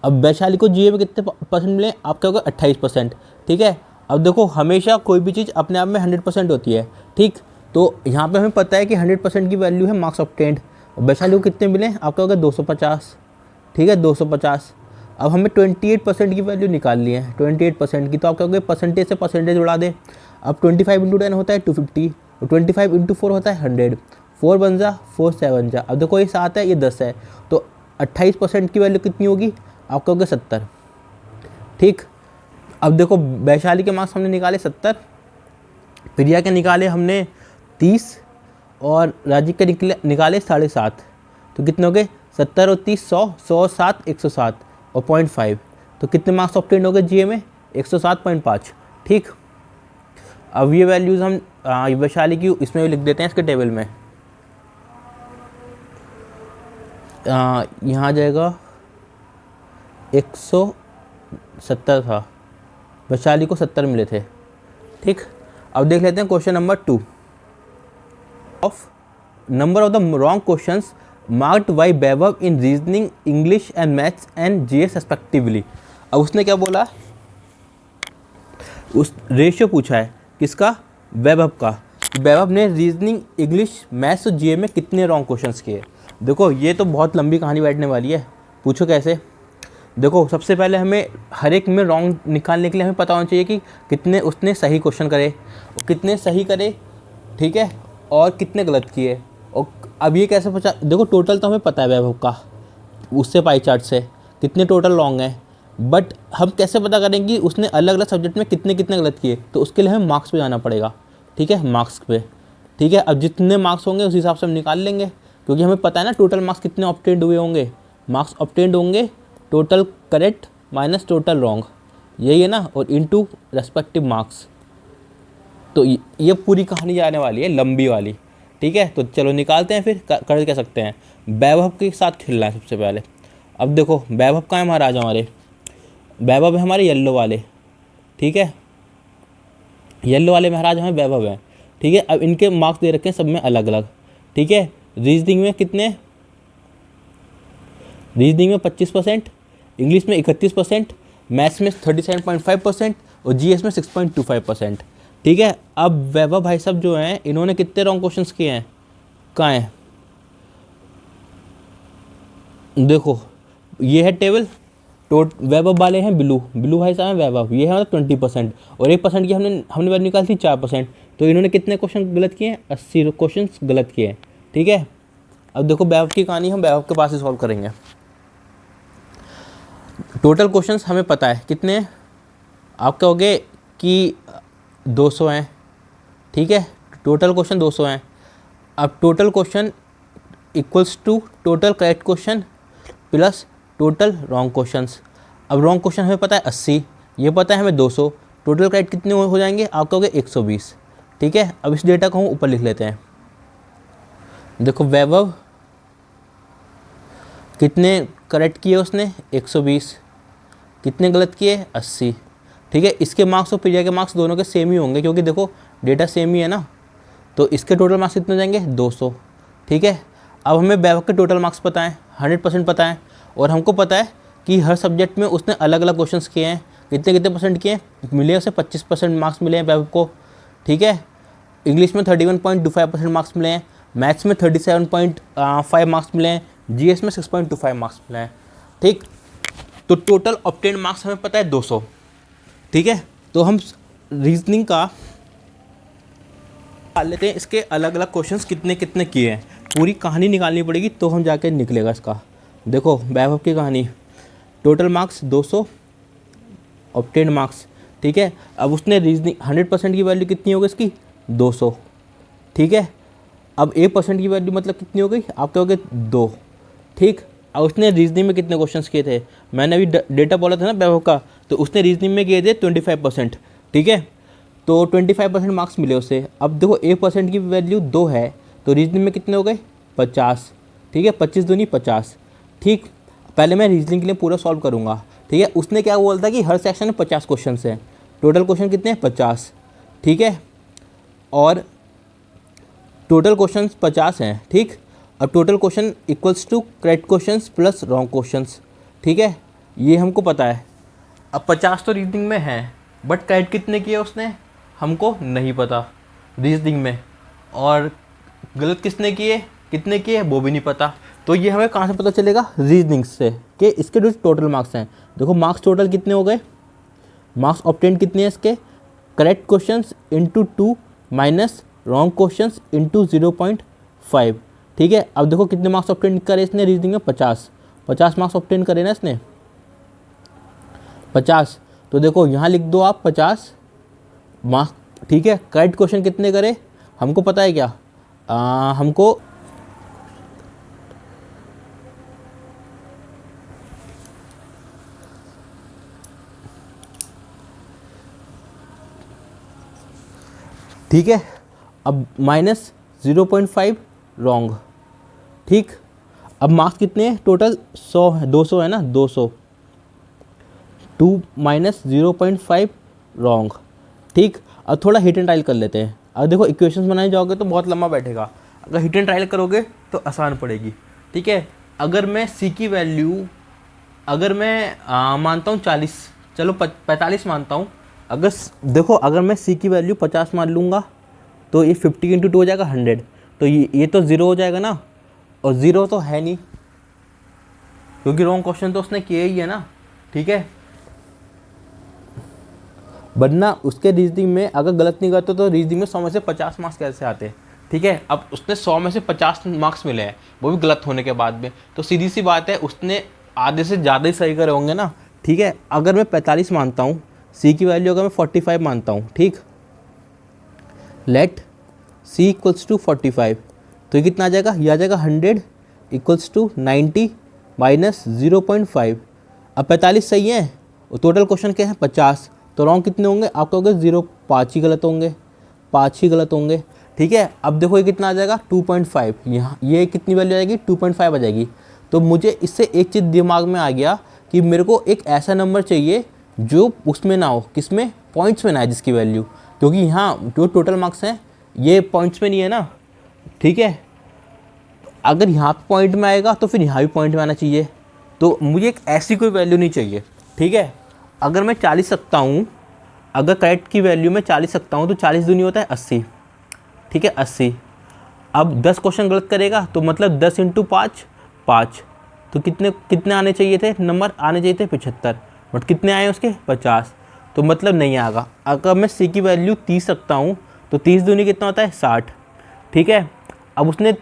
अब वैशाली को जीए में कितने परसेंट मिले, आप कहोगे 28%, ठीक है। अब देखो हमेशा कोई भी चीज़ अपने आप में 100% होती है, ठीक। तो यहाँ पे हमें पता है कि 100% की वैल्यू है मार्क्स ऑब्टेन्ड। वैशाली को कितने मिले, आप कहोगे 250, ठीक है 250। अब हमें 28% की वैल्यू निकालनी है, 28% की, तो आप कहोगे परसेंटेज से परसेंटेज उड़ा दे। अब 25 × 10 होता है 250, और 25 × 4 होता है 100, 4 बन जा 4 7 जा। अब देखो ये 7 है, ये 10 है, तो 28% की वैल्यू कितनी होगी, आप कहोगे 70, ठीक। अब देखो वैशाली के मार्क्स हमने निकाले 70, प्रिया के निकाले हमने 30, और राजीव के निकाले 7.5, तो कितने हो गए 70 और 30 100, 100 7 107 और 0.5, तो कितने मार्क्स ऑब्टेन हो गए जीए में, 107.5, ठीक। अब ये वैल्यूज़ हम वैशाली की इसमें भी लिख देते हैं इसके टेबल में। यहाँ जाएगा 170 था, वैशाली को 70 मिले थे, ठीक। अब देख लेते हैं question number 2 of number of the wrong questions marked by Vaibhav in reasoning, English and maths and GS respectively. अब उसने क्या बोला, उस रेशियो पूछा है किसका, वैभव का। वैभव ने रीजनिंग, इंग्लिश, मैथ्स और जीए में कितने रॉन्ग क्वेश्चंस किए। देखो ये तो बहुत लंबी कहानी बैठने वाली है, पूछो कैसे। देखो सबसे पहले हमें हर एक में रॉन्ग निकालने के लिए हमें पता होना चाहिए कि कितने उसने सही क्वेश्चन करे, कितने सही करे, ठीक है, और कितने गलत किए। और अब ये कैसे पता, देखो टोटल तो हमें पता है वैभव का, उससे पाई चार्ट से कितने टोटल रॉन्ग हैं, बट हम कैसे पता करेंगे कि उसने अलग अलग सब्जेक्ट में कितने कितने गलत किए। तो उसके लिए हमें मार्क्स पे जाना पड़ेगा, ठीक है, मार्क्स पे, ठीक है। अब जितने मार्क्स होंगे उस हिसाब से हम निकाल लेंगे, क्योंकि हमें पता है ना टोटल मार्क्स कितने ऑब्टेन्ड हुए होंगे। मार्क्स ऑब्टेन्ड होंगे total correct minus total wrong, यही है ना, और इनटू रेस्पेक्टिव मार्क्स। तो ये पूरी कहानी जाने वाली है लंबी वाली, ठीक है। तो चलो निकालते हैं फिर, कर क्या सकते हैं। वैभव के साथ खेलना है सबसे पहले। अब देखो वैभव का है महाराज, हमारे वैभव है हमारे येलो वाले, ठीक है, येलो वाले महाराज हमें वैभव हैं, ठीक है। अब इनके मार्क्स दे रखे हैं सब में अलग अलग, ठीक है। रीजनिंग में कितने, रीजनिंग में 25%, इंग्लिश में 31%, मैथ्स में 37.5% और जीएस में 6.25%, ठीक है। अब वैभव भाई साहब जो हैं इन्होंने कितने रॉन्ग क्वेश्चंस किए हैं, कहाँ हैं, देखो ये है टेबल। वैभव वाले हैं ब्लू भाई साहब हैं वैभव, ये है मतलब 20%, और 1% की हमने वैल्यू निकाली थी 4%। तो इन्होंने कितने क्वेश्चन गलत किए हैं, 80 क्वेश्चन गलत किए हैं, ठीक है। अब देखो वैभव की कहानी हम वैभव के पास ही सॉल्व करेंगे। टोटल क्वेश्चंस हमें पता है कितने, आप कहोगे कि 200 हैं, ठीक है, टोटल क्वेश्चन 200 हैं। अब total question equals to total correct question plus total wrong questions. अब रॉन्ग क्वेश्चन हमें पता है 80, ये पता है हमें 200, टोटल करेक्ट कितने हो जाएंगे, आप कहोगे 120, ठीक है, अब इस डेटा को हम ऊपर लिख लेते हैं। देखो वैभव कितने करेक्ट किए उसने 120, कितने गलत किए 80। ठीक है, इसके मार्क्स और प्रिया के मार्क्स दोनों के सेम ही होंगे क्योंकि देखो डेटा सेम ही है ना, तो इसके टोटल मार्क्स कितने जाएंगे 200। ठीक है, अब हमें वैभव के टोटल मार्क्स पता है, 100% पता है, और हमको पता है कि हर सब्जेक्ट में उसने अलग अलग क्वेश्चंस किए हैं, कितने कितने परसेंट किए हैं, मिले उसे 25% मार्क्स मिले हैं वैभव को। ठीक है, इंग्लिश में 31.25% मार्क्स मिले हैं, मैथ्स में 37.5 मार्क्स मिले हैं, जीएस में 6.25 मार्क्स मिले हैं। ठीक, तो टोटल ऑब्टेन मार्क्स हमें पता है 200। ठीक है, तो हम रीजनिंग का निकाल लेते हैं, इसके अलग अलग क्वेश्चंस कितने कितने किए हैं, पूरी कहानी निकालनी पड़ेगी तो हम जाके निकलेगा इसका। देखो वैभव की कहानी, टोटल मार्क्स 200, ऑब्टेन मार्क्स। ठीक है, अब उसने रीजनिंग 100% की वैल्यू कितनी हो गई इसकी 200। ठीक है, अब 1% की वैल्यू मतलब कितनी हो गई, आप कहोगे 2। ठीक, अब उसने रीजनिंग में कितने क्वेश्चंस किए थे, मैंने अभी डेटा बोला था ना वैभव का, तो उसने रीजनिंग में किए थे 25%। ठीक है, तो 25% मार्क्स मिले उसे। अब देखो 1% की वैल्यू 2 है, तो रीजनिंग में कितने हो गए 50। ठीक है, 25 दूनी 50। ठीक, पहले मैं रीजनिंग के लिए पूरा सॉल्व करूँगा। ठीक है, उसने क्या बोला था कि हर सेक्शन में 50 क्वेश्चन हैं, टोटल क्वेश्चन कितने हैं 50। ठीक है, और टोटल क्वेश्चन 50 हैं। ठीक, अब total question equals to correct question plus wrong question. ठीक है, ये हमको पता है। अब 50 तो रीजनिंग में है, बट करेक्ट कितने किए उसने हमको नहीं पता रीजनिंग में, और गलत किसने किए कितने किए वो भी नहीं पता। तो ये हमें कहाँ से पता चलेगा, रीजनिंग से, कि इसके जो टोटल मार्क्स हैं। देखो मार्क्स टोटल कितने हो गए, मार्क्स ऑब्टेन कितने हैं इसके, correct questions into 2 minus wrong questions into 0.5। ठीक है, अब देखो कितने मार्क्स ऑब्टेन करे इसने रीजनिंग में 50 मार्क्स ऑब्टेन करे ना इसने 50। तो देखो यहाँ लिख दो आप 50 मार्क्स। ठीक है, करेक्ट क्वेश्चन कितने करे हमको पता है क्या, हमको ठीक है, अब माइनस 0.5 रॉन्ग। ठीक, अब मार्क्स कितने हैं टोटल 100 है, 200 है ना, 200, 2 माइनस 0.5 रॉन्ग। ठीक, अब थोड़ा हिट एंड ट्रायल कर लेते हैं। अब देखो इक्वेशंस बनाने जाओगे तो बहुत लंबा बैठेगा, अगर हिट एंड ट्रायल करोगे तो आसान पड़ेगी। ठीक है, अगर मैं सी की वैल्यू, अगर मैं मानता हूँ 40, चलो 45 मानता हूँ। अगर देखो अगर मैं सी की वैल्यू 50 मान लूँगा तो ये 50 इंटू 2 हो जाएगा 100, तो ये तो 0 हो जाएगा ना, और 0 तो है नहीं क्योंकि रॉन्ग क्वेश्चन तो उसने किए ही है ना। ठीक है, वरना उसके रीजनिंग में अगर गलत नहीं करते तो रीजनिंग में 100 में से 50 मार्क्स कैसे आते। ठीक है, अब उसने 100 में से 50 मार्क्स मिले हैं, वो भी गलत होने के बाद में, तो सीधी सी बात है उसने आधे से ज़्यादा ही सही करे होंगे ना। ठीक है, अगर मैं 45 मानता हूँ, सी की वैल्यू अगर मैं 45 मानता हूँ, ठीक, लेट सी इक्वल्स टू 45, तो ये कितना आ जाएगा, ये आ जाएगा 100 इक्वल्स टू 90 माइनस 0.5। अब 45 सही है और टोटल क्वेश्चन क्या है 50, तो रॉन्ग कितने होंगे, आप कहोगे 0, 5 ही गलत होंगे, 5 ही गलत होंगे। ठीक है, अब देखो ये कितना आ जाएगा 2.5, यहाँ ये कितनी वैल्यू आ जाएगी 2.5 आ जाएगी। तो मुझे इससे एक चीज़ दिमाग में आ गया कि मेरे को एक ऐसा नंबर चाहिए जो उसमें ना हो, किसमें, पॉइंट्स में ना है जिसकी वैल्यू, क्योंकि यहाँ जो टोटल मार्क्स हैं ये पॉइंट्स में नहीं है ना। ठीक है, अगर यहाँ पे पॉइंट में आएगा तो फिर यहाँ भी पॉइंट में आना चाहिए, तो मुझे एक ऐसी कोई वैल्यू नहीं चाहिए। ठीक है, अगर मैं 40 रखता हूँ, अगर करेक्ट की वैल्यू में 40 रखता हूँ तो 40 दूनी होता है 80। ठीक है, 80। अब 10 क्वेश्चन गलत करेगा तो मतलब 10 इंटू 5, 5, तो कितने कितने आने चाहिए थे, नंबर आने चाहिए थे 75, बट कितने आए उसके 50, तो मतलब नहीं आएगा। अगर मैं सी की वैल्यू 30 रखता हूँ तो 30 दूनी कितना होता है 60। ठीक है, अब उसने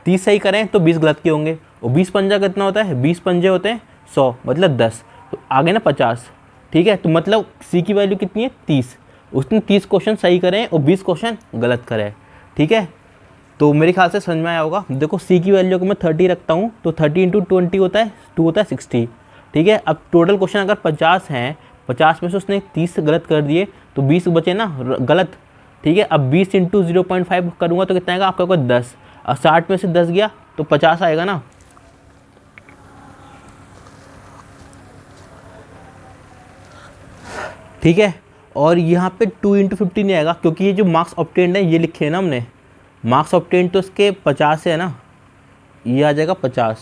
30 सही करें तो 20 गलत किए होंगे, और 20 पंजा कितना होता है, 20 पंजे होते हैं 100, मतलब 10, तो आगे ना 50। ठीक है, तो मतलब सी की वैल्यू कितनी है 30, उसने 30 क्वेश्चन सही करें और 20 क्वेश्चन गलत करें। ठीक है, तो मेरे ख्याल से समझ में आया होगा। देखो सी की वैल्यू को मैं 30 रखता हूँ तो 30 इंटू 20 होता है 2 होता है 60। ठीक है, अब टोटल क्वेश्चन अगर 50 हैं, 50 में से उसने 30 गलत कर दिए तो 20 बचे ना गलत, ठीक है। अब 20 इंटू 0.5 करूँगा तो कितना आएगा आपका को 10, और 60 में से 10 गया तो 50 आएगा ना। ठीक है, और यहाँ पे 2 इंटू 50 नहीं आएगा, क्योंकि ये जो मार्क्स ऑब्टेन्ड है ये लिखे हैं ना हमने, मार्क्स ऑब्टेन्ड तो उसके 50 है ना, ये आ जाएगा 50।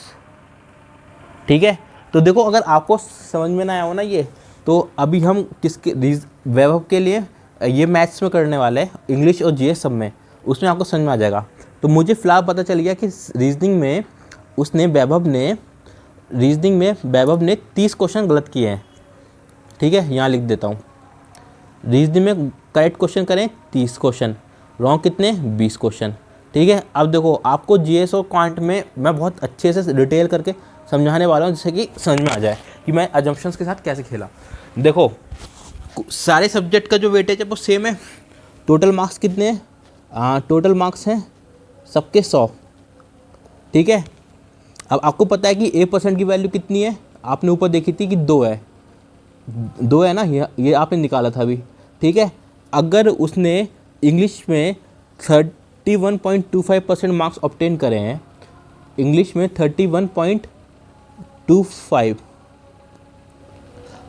ठीक है, तो देखो अगर आपको समझ में ना आया हो ना ये, तो अभी हम किसके वैभव के लिए ये मैथ्स में करने वाले हैं, इंग्लिश और जीएस सब में, उसमें आपको समझ में आ जाएगा। तो मुझे फ़िलहाल पता चल गया कि रीजनिंग में वैभव ने 30 क्वेश्चन गलत किए हैं। ठीक है, यहाँ लिख देता हूँ, रीजनिंग में करेक्ट क्वेश्चन करें 30 क्वेश्चन, रॉन्ग कितने 20 क्वेश्चन। ठीक है, अब देखो आपको जीएस और क्वांट में मैं बहुत अच्छे से डिटेल करके समझाने वाला हूँ, जिससे कि समझ में आ जाए कि मैं अजम्पशंस के साथ कैसे खेला। देखो सारे सब्जेक्ट का जो वेटेज है वो सेम है। टोटल मार्क्स कितने हैं? टोटल मार्क्स हैं सबके 100। ठीक है, अब आपको पता है कि A% की वैल्यू कितनी है, आपने ऊपर देखी थी कि 2 है, 2 है ना, ये आपने निकाला था अभी। ठीक है, अगर उसने इंग्लिश में 31.25% मार्क्स ऑब्टेन करे हैं, इंग्लिश में 31.25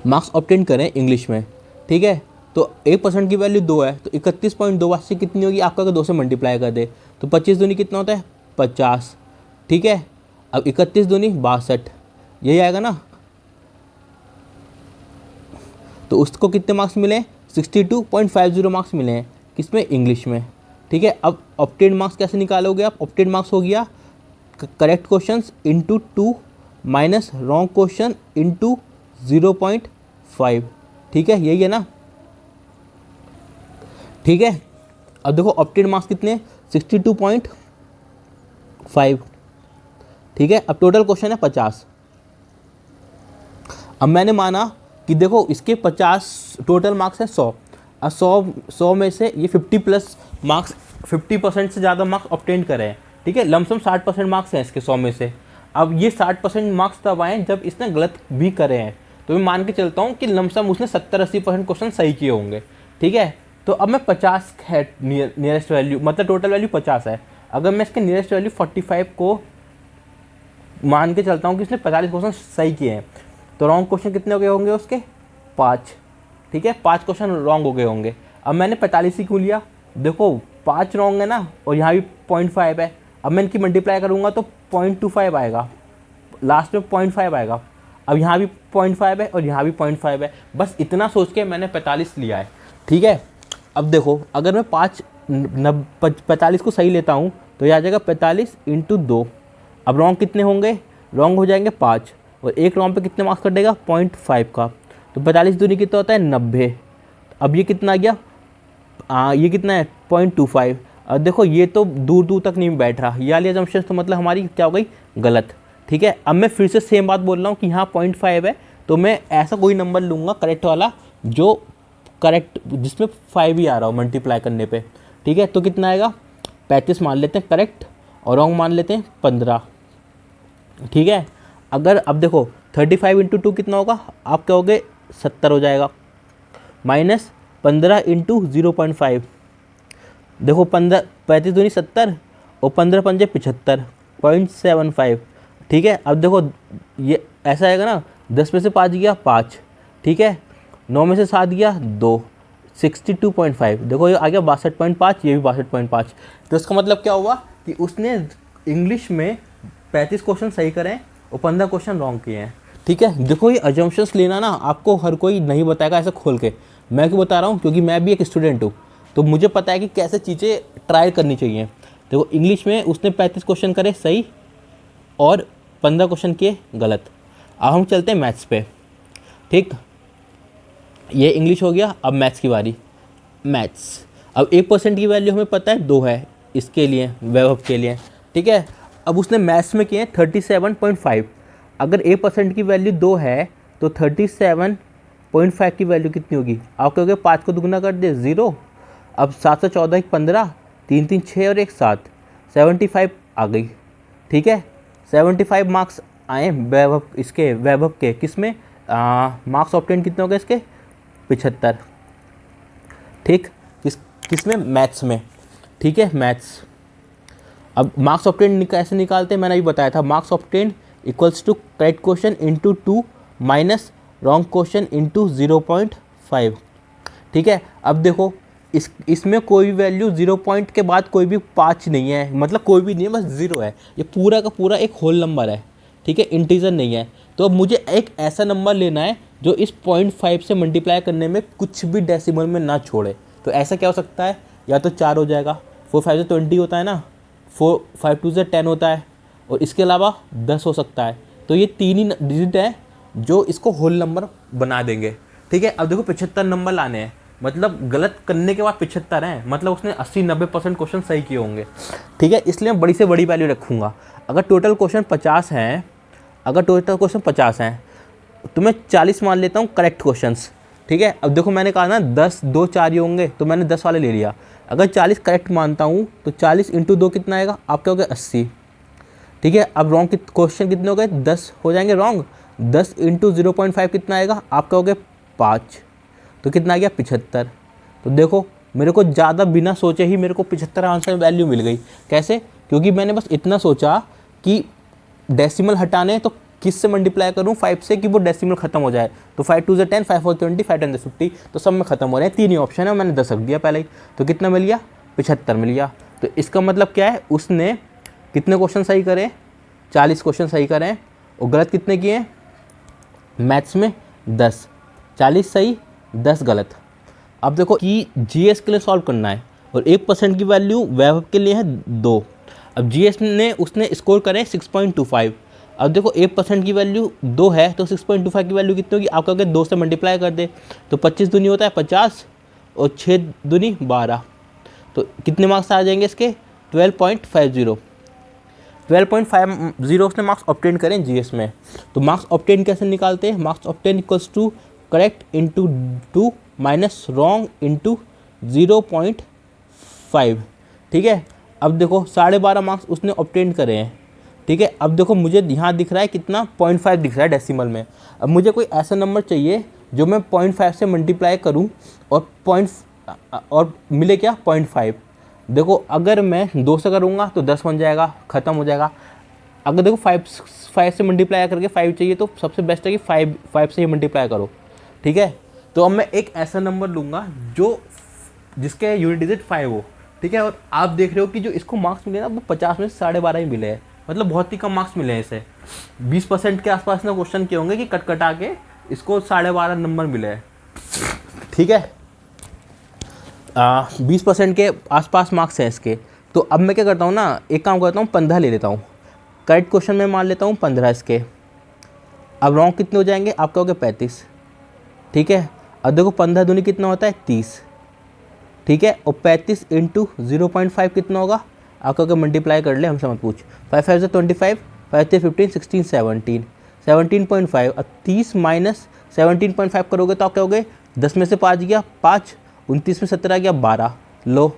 मार्क्स ऑब्टेन करें इंग्लिश में, ठीक है, तो 1% की वैल्यू 2 है, तो 31.2 से कितनी होगी आपका, अगर 2 से मल्टीप्लाई कर दे तो 25 दूनी कितना होता है 50। ठीक है, अब 31 दूनी 62, यही आएगा ना। तो उसको कितने मार्क्स मिले, 62.50 मार्क्स मिले हैं, किसमें, इंग्लिश में। ठीक है, अब ऑब्टेन मार्क्स कैसे निकालोगे आप, ऑब्टेन मार्क्स हो गया correct questions into 2 minus wrong question into 0.5। ठीक है, यही है ना। ठीक है, अब देखो ऑब्टेन मार्क्स कितने 62.5। ठीक है, अब टोटल क्वेश्चन है 50। अब मैंने माना कि देखो इसके 50 टोटल मार्क्स है 100, अब 100 में से ये 50 प्लस मार्क्स 50% से ज़्यादा मार्क्स ऑब्टेन करे हैं। ठीक है, लमसम 60% मार्क्स हैं इसके 100 में से। अब ये 60% मार्क्स तब आए जब इसने गलत भी करे हैं, तो मैं मान के चलता हूँ कि लमसम उसने 70-80% क्वेश्चन सही किए होंगे। ठीक है, तो अब मैं 50 है नियरेस्ट वैल्यू, मतलब टोटल वैल्यू 50 है, अगर मैं इसके नियरेस्ट वैल्यू 45 को मान के चलता हूँ कि इसने 45 क्वेश्चन सही किए हैं, तो रॉन्ग क्वेश्चन कितने हो गए होंगे उसके 5। ठीक है, 5 क्वेश्चन रॉन्ग हो गए होंगे। अब मैंने 45 ही क्यों लिया, देखो 5 रॉन्ग है ना, और यहाँ भी 0.5 है, अब मैं इनकी मल्टीप्लाई करूँगा तो 0.25 आएगा, लास्ट में 0.5 आएगा। अब यहाँ भी 0.5 है और यहाँ भी 0.5 है, बस इतना सोच के मैंने 45 लिया है। ठीक है, अब देखो अगर मैं 45 को सही लेता हूँ तो यह आ जाएगा 45 इंटू 2। अब रॉन्ग कितने होंगे, रॉन्ग हो जाएंगे 5, और एक रॉन्ग पे कितने मार्क्स कटेगा 0.5 का, तो 45 दूनी कितना होता है 90। अब ये कितना आ गया, ये कितना है 0.25। अब देखो ये तो दूर दूर तक नहीं बैठ रहा, ये वाली असम्पशन तो मतलब हमारी क्या हो गई गलत। ठीक है, अब मैं फिर से सेम बात बोल रहा हूँ कि यहाँ 0.5 है, तो मैं ऐसा कोई नंबर लूँगा करेक्ट वाला जो करेक्ट जिसमें 5 ही आ रहा हो मल्टीप्लाई करने पे। ठीक है, तो कितना आएगा 35 मान लेते हैं करेक्ट, और रॉन्ग मान लेते हैं 15। ठीक है, अगर अब देखो 35 इंटू 2 कितना होगा, आप क्या होगे 70 हो जाएगा, माइनस 15 इंटू 0.5, देखो 35 दूनी 70 और 15 पंजे 75.75। ठीक है, अब देखो ये ऐसा आएगा ना, 10 में से 5 गया 5, ठीक है, 9 में से 7 गया 2, 62.5, देखो ये आ गया 62.5, ये भी 62.5। तो इसका मतलब क्या हुआ कि उसने इंग्लिश में 35 क्वेश्चन सही करें और 15 क्वेश्चन रॉन्ग किए हैं। ठीक है, देखो ये अजम्पशंस लेना ना आपको हर कोई नहीं बताएगा ऐसे खोल के, मैं क्यों बता रहा हूँ, क्योंकि मैं भी एक स्टूडेंट हूँ, तो मुझे पता है कि कैसे चीज़ें ट्राई करनी चाहिए। देखो इंग्लिश में उसने 35 क्वेश्चन करे सही और 15 क्वेश्चन किए गलत। अब हम चलते हैं मैथ्स पे। ठीक, ये इंग्लिश हो गया, अब मैथ्स की बारी। मैथ्स, अब 1% की वैल्यू हमें पता है 2 है इसके लिए, वैभव के लिए। ठीक है, अब उसने मैथ्स में किए 37.5, अगर 1% की वैल्यू 2 है तो 37.5 की वैल्यू कितनी होगी, आप कहोगे 5 को दुगना कर दे 0, अब 7 से 14 15, 3 3 6 और 1 7, 75 आ गई। ठीक है, 75 मार्क्स आए वैभव के किस में, मार्क्स ऑब्टेन कितने हो गए इसके 75। ठीक, किसमें, मैथ्स में, ठीक है, मैथ्स। अब मार्क्स ऑब्टेन कैसे निकालते हैं, मैंने अभी बताया था, marks obtain equals to correct question into 2 minus wrong question into 0.5, ठीक है। अब देखो इसमें कोई भी वैल्यू 0 पॉइंट के बाद कोई भी 5 नहीं है, मतलब कोई भी नहीं है, बस 0 है, ये पूरा का पूरा एक होल नंबर है, ठीक है, इंटीजर नहीं है। तो अब मुझे एक ऐसा नंबर लेना है जो इस 0.5 से मल्टीप्लाई करने में कुछ भी डेसिमल में ना छोड़े। तो ऐसा क्या हो सकता है, या तो 4 हो जाएगा, 4 5 से 20 होता है ना, 4 5 2 से 10 होता है, और इसके अलावा 10 हो सकता है। तो ये 3 ही डिजिट है जो इसको होल नंबर बना देंगे, ठीक है। अब देखो 75 नंबर लाने हैं, मतलब गलत करने के बाद 75 हैं, मतलब उसने 80-90% क्वेश्चन सही किए होंगे, ठीक है। इसलिए मैं बड़ी से बड़ी वैल्यू रखूँगा। अगर टोटल क्वेश्चन 50 हैं, अगर टोटल क्वेश्चन 50 हैं तो मैं 40 मान लेता हूँ करेक्ट क्वेश्चंस, ठीक है। अब देखो मैंने कहा ना 10 2 4 ही होंगे, तो मैंने 10 वाले ले लिया। अगर 40 करेक्ट मानता हूँ तो 40 × 2 कितना आएगा, आपके हो गए 80, ठीक है। अब रॉन्ग क्वेश्चन कितने हो गए, 10 हो जाएंगे रॉन्ग, 10 × 0.5 कितना आएगा, आपका हो गया 5, तो कितना आ गया 75। तो देखो मेरे को ज़्यादा बिना सोचे ही मेरे को 75 आंसर में वैल्यू मिल गई। कैसे, क्योंकि मैंने बस इतना सोचा कि डेसिमल हटाने तो किस से मल्टीप्लाई करूँ, 5 से, कि वो डेसिमल खत्म हो जाए। तो 5 2 10, 5 4 20, 5 10 50, तो सब में खत्म हो रहे हैं, 3 ही ऑप्शन है, मैंने 10 रख दिया पहले ही। तो कितना मिल गया, 75 मिल गया। तो इसका मतलब क्या है, उसने कितने क्वेश्चन सही करे, 40 क्वेश्चन सही करें, और गलत कितने किए, मैथ्स में 10, 40 सही 10 गलत। अब देखो कि जीएस के लिए सॉल्व करना है, और 1% की वैल्यू वैभव के लिए है 2। अब जीएस ने उसने स्कोर करें 6.25। अब देखो 1% की वैल्यू 2 है, तो 6.25 की वैल्यू कितनी होगी, आपका अगर 2 से मल्टीप्लाई कर दे तो 25 दूनी होता है 50, और 6 दूनी 12, तो कितने मार्क्स आ जाएंगे इसके, 12.50। 12.50 उसने मार्क्स ऑब्टेन करें जीएस में। तो मार्क्स ऑब्टेन कैसे निकालते हैं, marks obtain equals to correct into 2 minus wrong into 0.5, ठीक है। अब देखो 12.5 मार्क्स उसने ऑब्टेन करे हैं, ठीक है। अब देखो मुझे यहाँ दिख रहा है कितना, 0.5 दिख रहा है डेसिमल में। अब मुझे कोई ऐसा नंबर चाहिए जो मैं 0.5 से मल्टीप्लाई करूँ और मिले क्या, 0.5। देखो अगर मैं 2 से करूँगा तो 10 बन जाएगा, ख़त्म हो जाएगा। अगर देखो 5 से मल्टीप्लाई करके 5 चाहिए, तो सबसे बेस्ट है कि 5 से ही मल्टीप्लाई करो, ठीक है। तो अब मैं एक ऐसा नंबर लूँगा जो जिसके यूनिट डिजिट 5 हो, ठीक है। और आप देख रहे हो कि जो इसको मार्क्स मिले ना, वो 50 में से 12.5 ही मिले हैं, मतलब बहुत ही कम मार्क्स मिले हैं इसे। 20% के आसपास ना क्वेश्चन किए होंगे कि कट कटा के इसको 12.5 नंबर मिले हैं, ठीक है। 20% के आसपास मार्क्स हैं इसके। तो अब मैं क्या करता हूँ ना, एक काम करता हूँ, 15 ले लेता हूँ, करेक्ट क्वेश्चन में मान लेता हूँ 15 इसके। अब रॉन्ग कितने हो जाएंगे, आपका हो गया 35, ठीक है। अब देखो 15 दूनी कितना होता है, 30, ठीक है। और 35 × 0.5 कितना होगा, आपका अगर मल्टीप्लाई कर ले, हमसे मत पूछ। 5 5 से 25, 5 से 15, 16 17, 17.5। अब 30 माइनस 17.5 करोगे तो आप क्या हो गए, 10 में से 5 गया 5, 29 में 17 गया 12। लो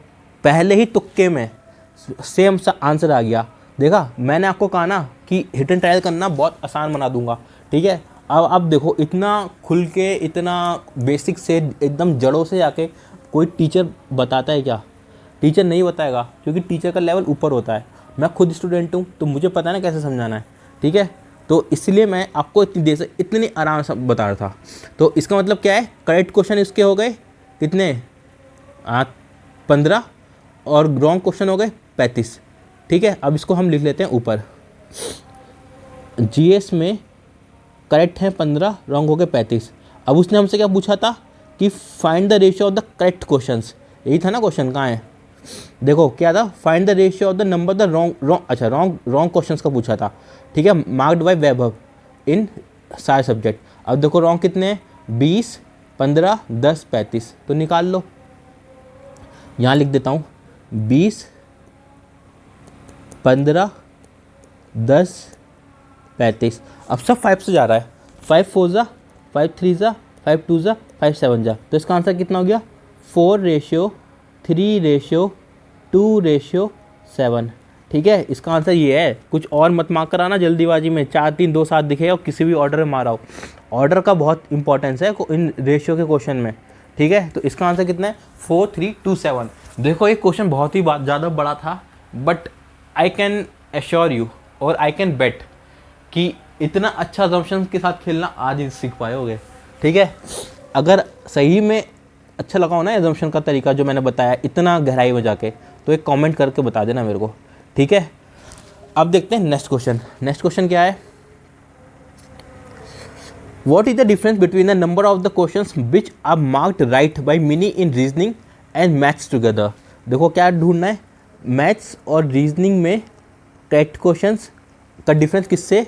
पहले ही तुक्के में सेम सा आंसर आ गया। देखा, मैंने आपको कहा ना कि हिट एंड ट्रायल करना बहुत आसान बना दूंगा, ठीक है। अब देखो इतना खुल के, इतना बेसिक से एकदम जड़ों से जाके कोई टीचर बताता है क्या, टीचर नहीं बताएगा, क्योंकि टीचर का लेवल ऊपर होता है। मैं खुद स्टूडेंट हूँ, तो मुझे पता है ना कैसे समझाना है, ठीक है। तो इसलिए मैं आपको इतनी देर से इतनी आराम से बता रहा था। तो इसका मतलब क्या है, करेक्ट क्वेश्चन इसके हो गए कितने, 15, और रॉन्ग क्वेश्चन हो गए 35, ठीक है। अब इसको हम लिख लेते हैं ऊपर, जीएस में करेक्ट है 15, रॉन्ग हो गए 35। अब उसने हमसे क्या पूछा था कि find the ratio of the correct questions, यही था ना क्वेश्चन, कहाँ है, देखो क्या था, find the ratio of the number the wrong questions का पूछा था, ठीक है, मार्क्ड बाय वैभव इन सारे सब्जेक्ट। अब देखो रॉन्ग कितने हैं, 20, 15, 10, 35, तो निकाल लो। यहाँ लिख देता हूँ 20, 15, 10, 35। अब सब 5 से जा रहा है, 5 4 जा, 5 3 जा, 5 2 जा, 5 7 जा, तो इसका आंसर कितना हो गया, 4:3:2:7, ठीक है। इसका आंसर ये है, कुछ और मत मार्क कराना जल्दीबाजी में, 4 3 2 7 दिखे और किसी भी ऑर्डर में मारा हो। ऑर्डर का बहुत इंपॉर्टेंस है इन रेशियो के क्वेश्चन में, ठीक है, तो इसका आंसर कितना है 4327। देखो ये क्वेश्चन बहुत ही ज़्यादा बड़ा था, but I can assure you और आई कैन बेट कि इतना अच्छा assumptions के साथ खेलना आज ही सीख पाए होगे। ठीक है, अगर सही में अच्छा लगा हो ना assumption का तरीका जो मैंने बताया इतना गहराई में जाके, तो एक कमेंट करके बता देना मेरे को। ठीक है, अब देखते हैं नेक्स्ट क्वेश्चन। नेक्स्ट क्वेश्चन क्या है, What is the difference between the number of the questions which are marked right by Mini in reasoning and maths together? देखो क्या ढूंढना है, मैथ्स और रीजनिंग में करेक्ट क्वेश्चंस का डिफरेंस किससे,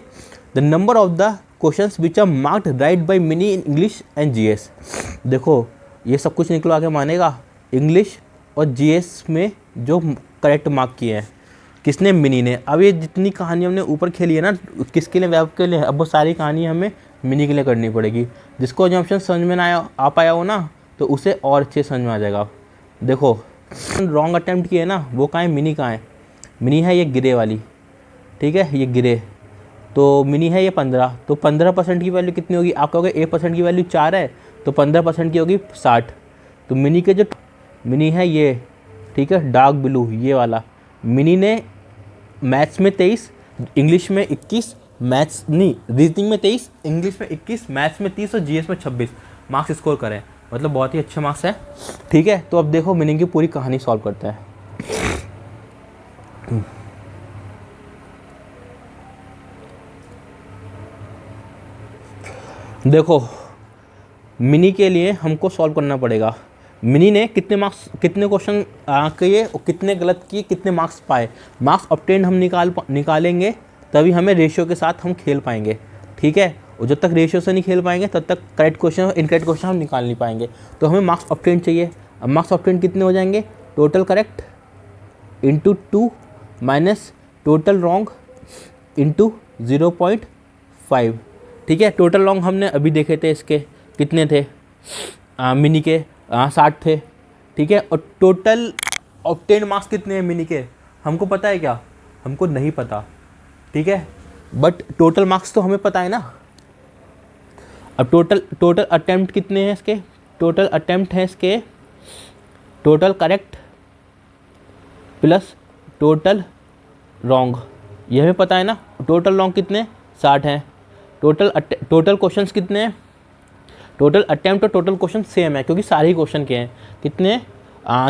the number of the questions which are marked right by Mini in English and GS. देखो ये सब कुछ निकलवा के मानेगा, इंग्लिश और जीएस में जो करेक्ट मार्क किए हैं किसने, मिनी ने। अब ये जितनी कहानी हमने ऊपर खेली है ना, किसके लिए, वेब के लिए, अब वो सारी कहानी हमें मिनी के लिए करनी पड़ेगी। जिसको जो ऑप्शन समझ में ना आ पाया हो ना, तो उसे और अच्छे समझ में आ जाएगा। देखो रॉन्ग अटैम्प्ट किए ना, वो कहाँ है, मिनी कहाँ है, मिनी है ये ग्रे वाली। ठीक है, ये ग्रे, तो मिनी है ये 15, तो 15% की वैल्यू कितनी होगी, आप कहोगे 1% की वैल्यू 4 है, तो 15% की होगी 60। तो मिनी के जो मिनी है ये, ठीक है, डार्क ब्लू ये वाला, मिनी ने मैथ्स में 23, इंग्लिश में 21, मैथ्स नहीं रीजनिंग में 23, इंग्लिश में 21, मैथ्स में 30 और जीएस में 26 मार्क्स स्कोर करें, मतलब बहुत ही अच्छे मार्क्स है। ठीक है, तो अब देखो मीनिंग की पूरी कहानी सॉल्व करते हैं। देखो मिनी के लिए हमको सॉल्व करना पड़ेगा, मिनी ने कितने मार्क्स, कितने क्वेश्चन किए और कितने गलत किए, कितने मार्क्स पाए, मार्क्स ऑब्टेन हम निकालेंगे तभी हमें रेशियो के साथ हम खेल पाएंगे। ठीक है, और जब तक रेशियो से नहीं खेल पाएंगे तब तक करेक्ट क्वेश्चन और इनकरेक्ट क्वेश्चन हम निकाल नहीं पाएंगे। तो हमें मार्क्स ऑब्टेन चाहिए। अब मार्क्स ऑब्टेन कितने हो जाएंगे, total correct into 2 minus total wrong into 0.5। ठीक है, टोटल रॉन्ग हमने अभी देखे थे, इसके कितने थे, मिनी के 60 थे। ठीक है, और टोटल ऑब्टेन मार्क्स कितने हैं मिनी के, हमको पता है क्या, हमको नहीं पता। ठीक है, बट टोटल मार्क्स तो हमें पता है ना। अब टोटल अटेम्प्ट कितने हैं इसके, टोटल अटेम्प्ट है इसके total correct plus total wrong, ये हमें पता है ना। टोटल रॉन्ग कितने, 60 हैं। टोटल क्वेश्चंस कितने हैं, टोटल अटेम्प्ट और टोटल क्वेश्चन सेम है, क्योंकि सारे ही क्वेश्चन के हैं। कितने,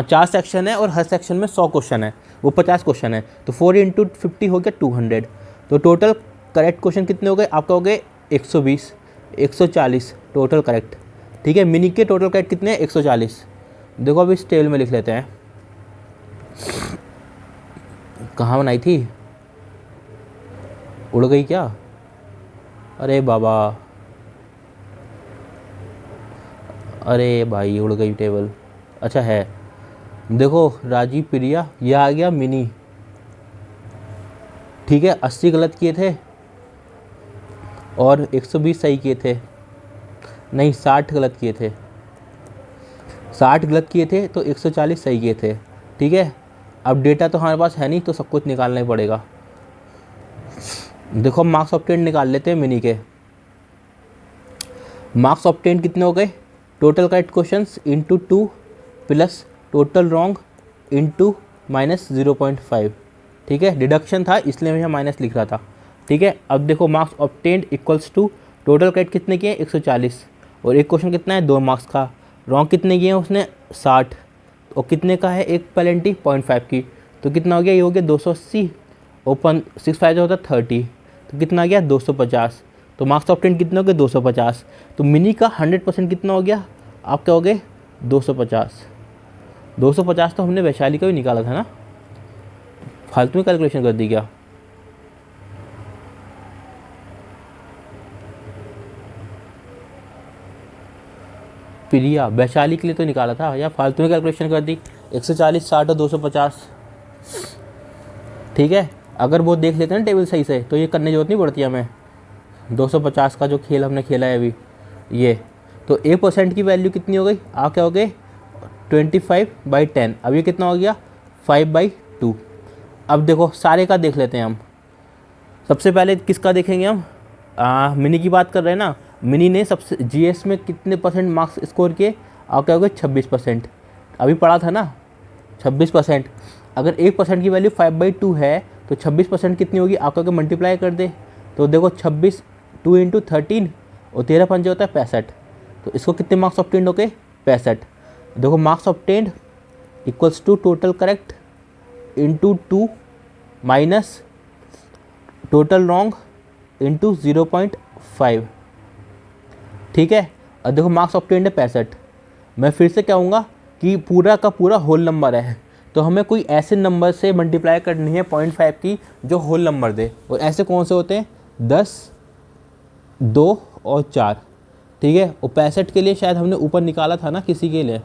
4 सेक्शन है और हर सेक्शन में 100 क्वेश्चन है, वो 50 क्वेश्चन है, तो 4 × 50 हो गया 200। तो टोटल करेक्ट क्वेश्चन कितने हो गए, आप कहोगे 120, 140 टोटल करेक्ट। ठीक है, मिनी के टोटल करेक्ट कितने हैं, 140। देखो अभी इस टेबल में लिख लेते हैं, कहाँ बनाई थी, उड़ गई क्या, अरे बाबा, अरे भाई उड़ गई टेबल। अच्छा है, देखो राजीव प्रिया, ये आ गया मिनी। ठीक है, 80 गलत किए थे और 120 सही किए थे, नहीं 60 गलत किए थे, 60 गलत किए थे तो 140 सही किए थे। ठीक है, अब डेटा तो हमारे पास है नहीं, तो सब कुछ निकालना ही पड़ेगा। देखो मार्क्स ऑब्टेन निकाल लेते हैं मिनी के। मार्क्स ऑब्टेन कितने हो गए, total correct questions into 2 plus total wrong into minus 0.5। ठीक है, डिडक्शन था इसलिए मैं माइनस लिख रहा था। ठीक है, अब देखो marks obtained equals to total correct कितने किए, 140, और एक क्वेश्चन कितना है 2 मार्क्स का, रॉन्ग कितने किए हैं उसने 60, और कितने का है एक पेनल्टी 0.5 की, तो कितना हो गया, ये हो गया 280, ओपन 6 5 होता 30, तो कितना आ गया 250। तो मार्क्स ऑब्टेन्ड कितने हो गए 250। तो मिनी का 100% कितना हो गया, आप क्या हो गए 250। 250 तो हमने वैशाली का भी निकाला था ना, फालतू में कैलकुलेशन कर दी क्या। प्रिया वैशाली के लिए तो निकाला था, या फालतू में कैलकुलेशन कर दी, 140, 60 और 250। ठीक है, अगर वो देख लेते हैं ना टेबल सही से, तो ये करने की जरूरत नहीं पड़ती हमें। 250 का जो खेल हमने खेला है अभी ये, तो 1% की वैल्यू कितनी हो गई, आप क्या हो गए 25/10। अब ये कितना हो गया 5/2। अब देखो सारे का देख लेते हैं हम। सबसे पहले किसका देखेंगे हम, मिनी की बात कर रहे हैं ना। मिनी ने सबसे जीएस में कितने % मार्क्स स्कोर किए, आप क्या होगा 26%, अभी पढ़ा था ना 26%। अगर 1% की वैल्यू 5/2 है तो 26% कितनी होगी, आप क्या मल्टीप्लाई कर दे। तो देखो 26 2 × 13 और 13 पंजे होता है 65। तो इसको कितने मार्क्स ऑब्टेंड हो गए, 65। देखो marks obtained equals to total correct into 2 minus total wrong into 0.5। ठीक है, और देखो मार्क्स ऑब्टेंड है 65। मैं फिर से कहूँगा कि पूरा का पूरा होल नंबर है, तो हमें कोई ऐसे नंबर से मल्टीप्लाई करनी है 0.5 की जो होल नंबर दे। और ऐसे कौन से होते हैं, 10, 2 और 4। ठीक है, और 65 के लिए शायद हमने ऊपर निकाला था ना किसी के लिए,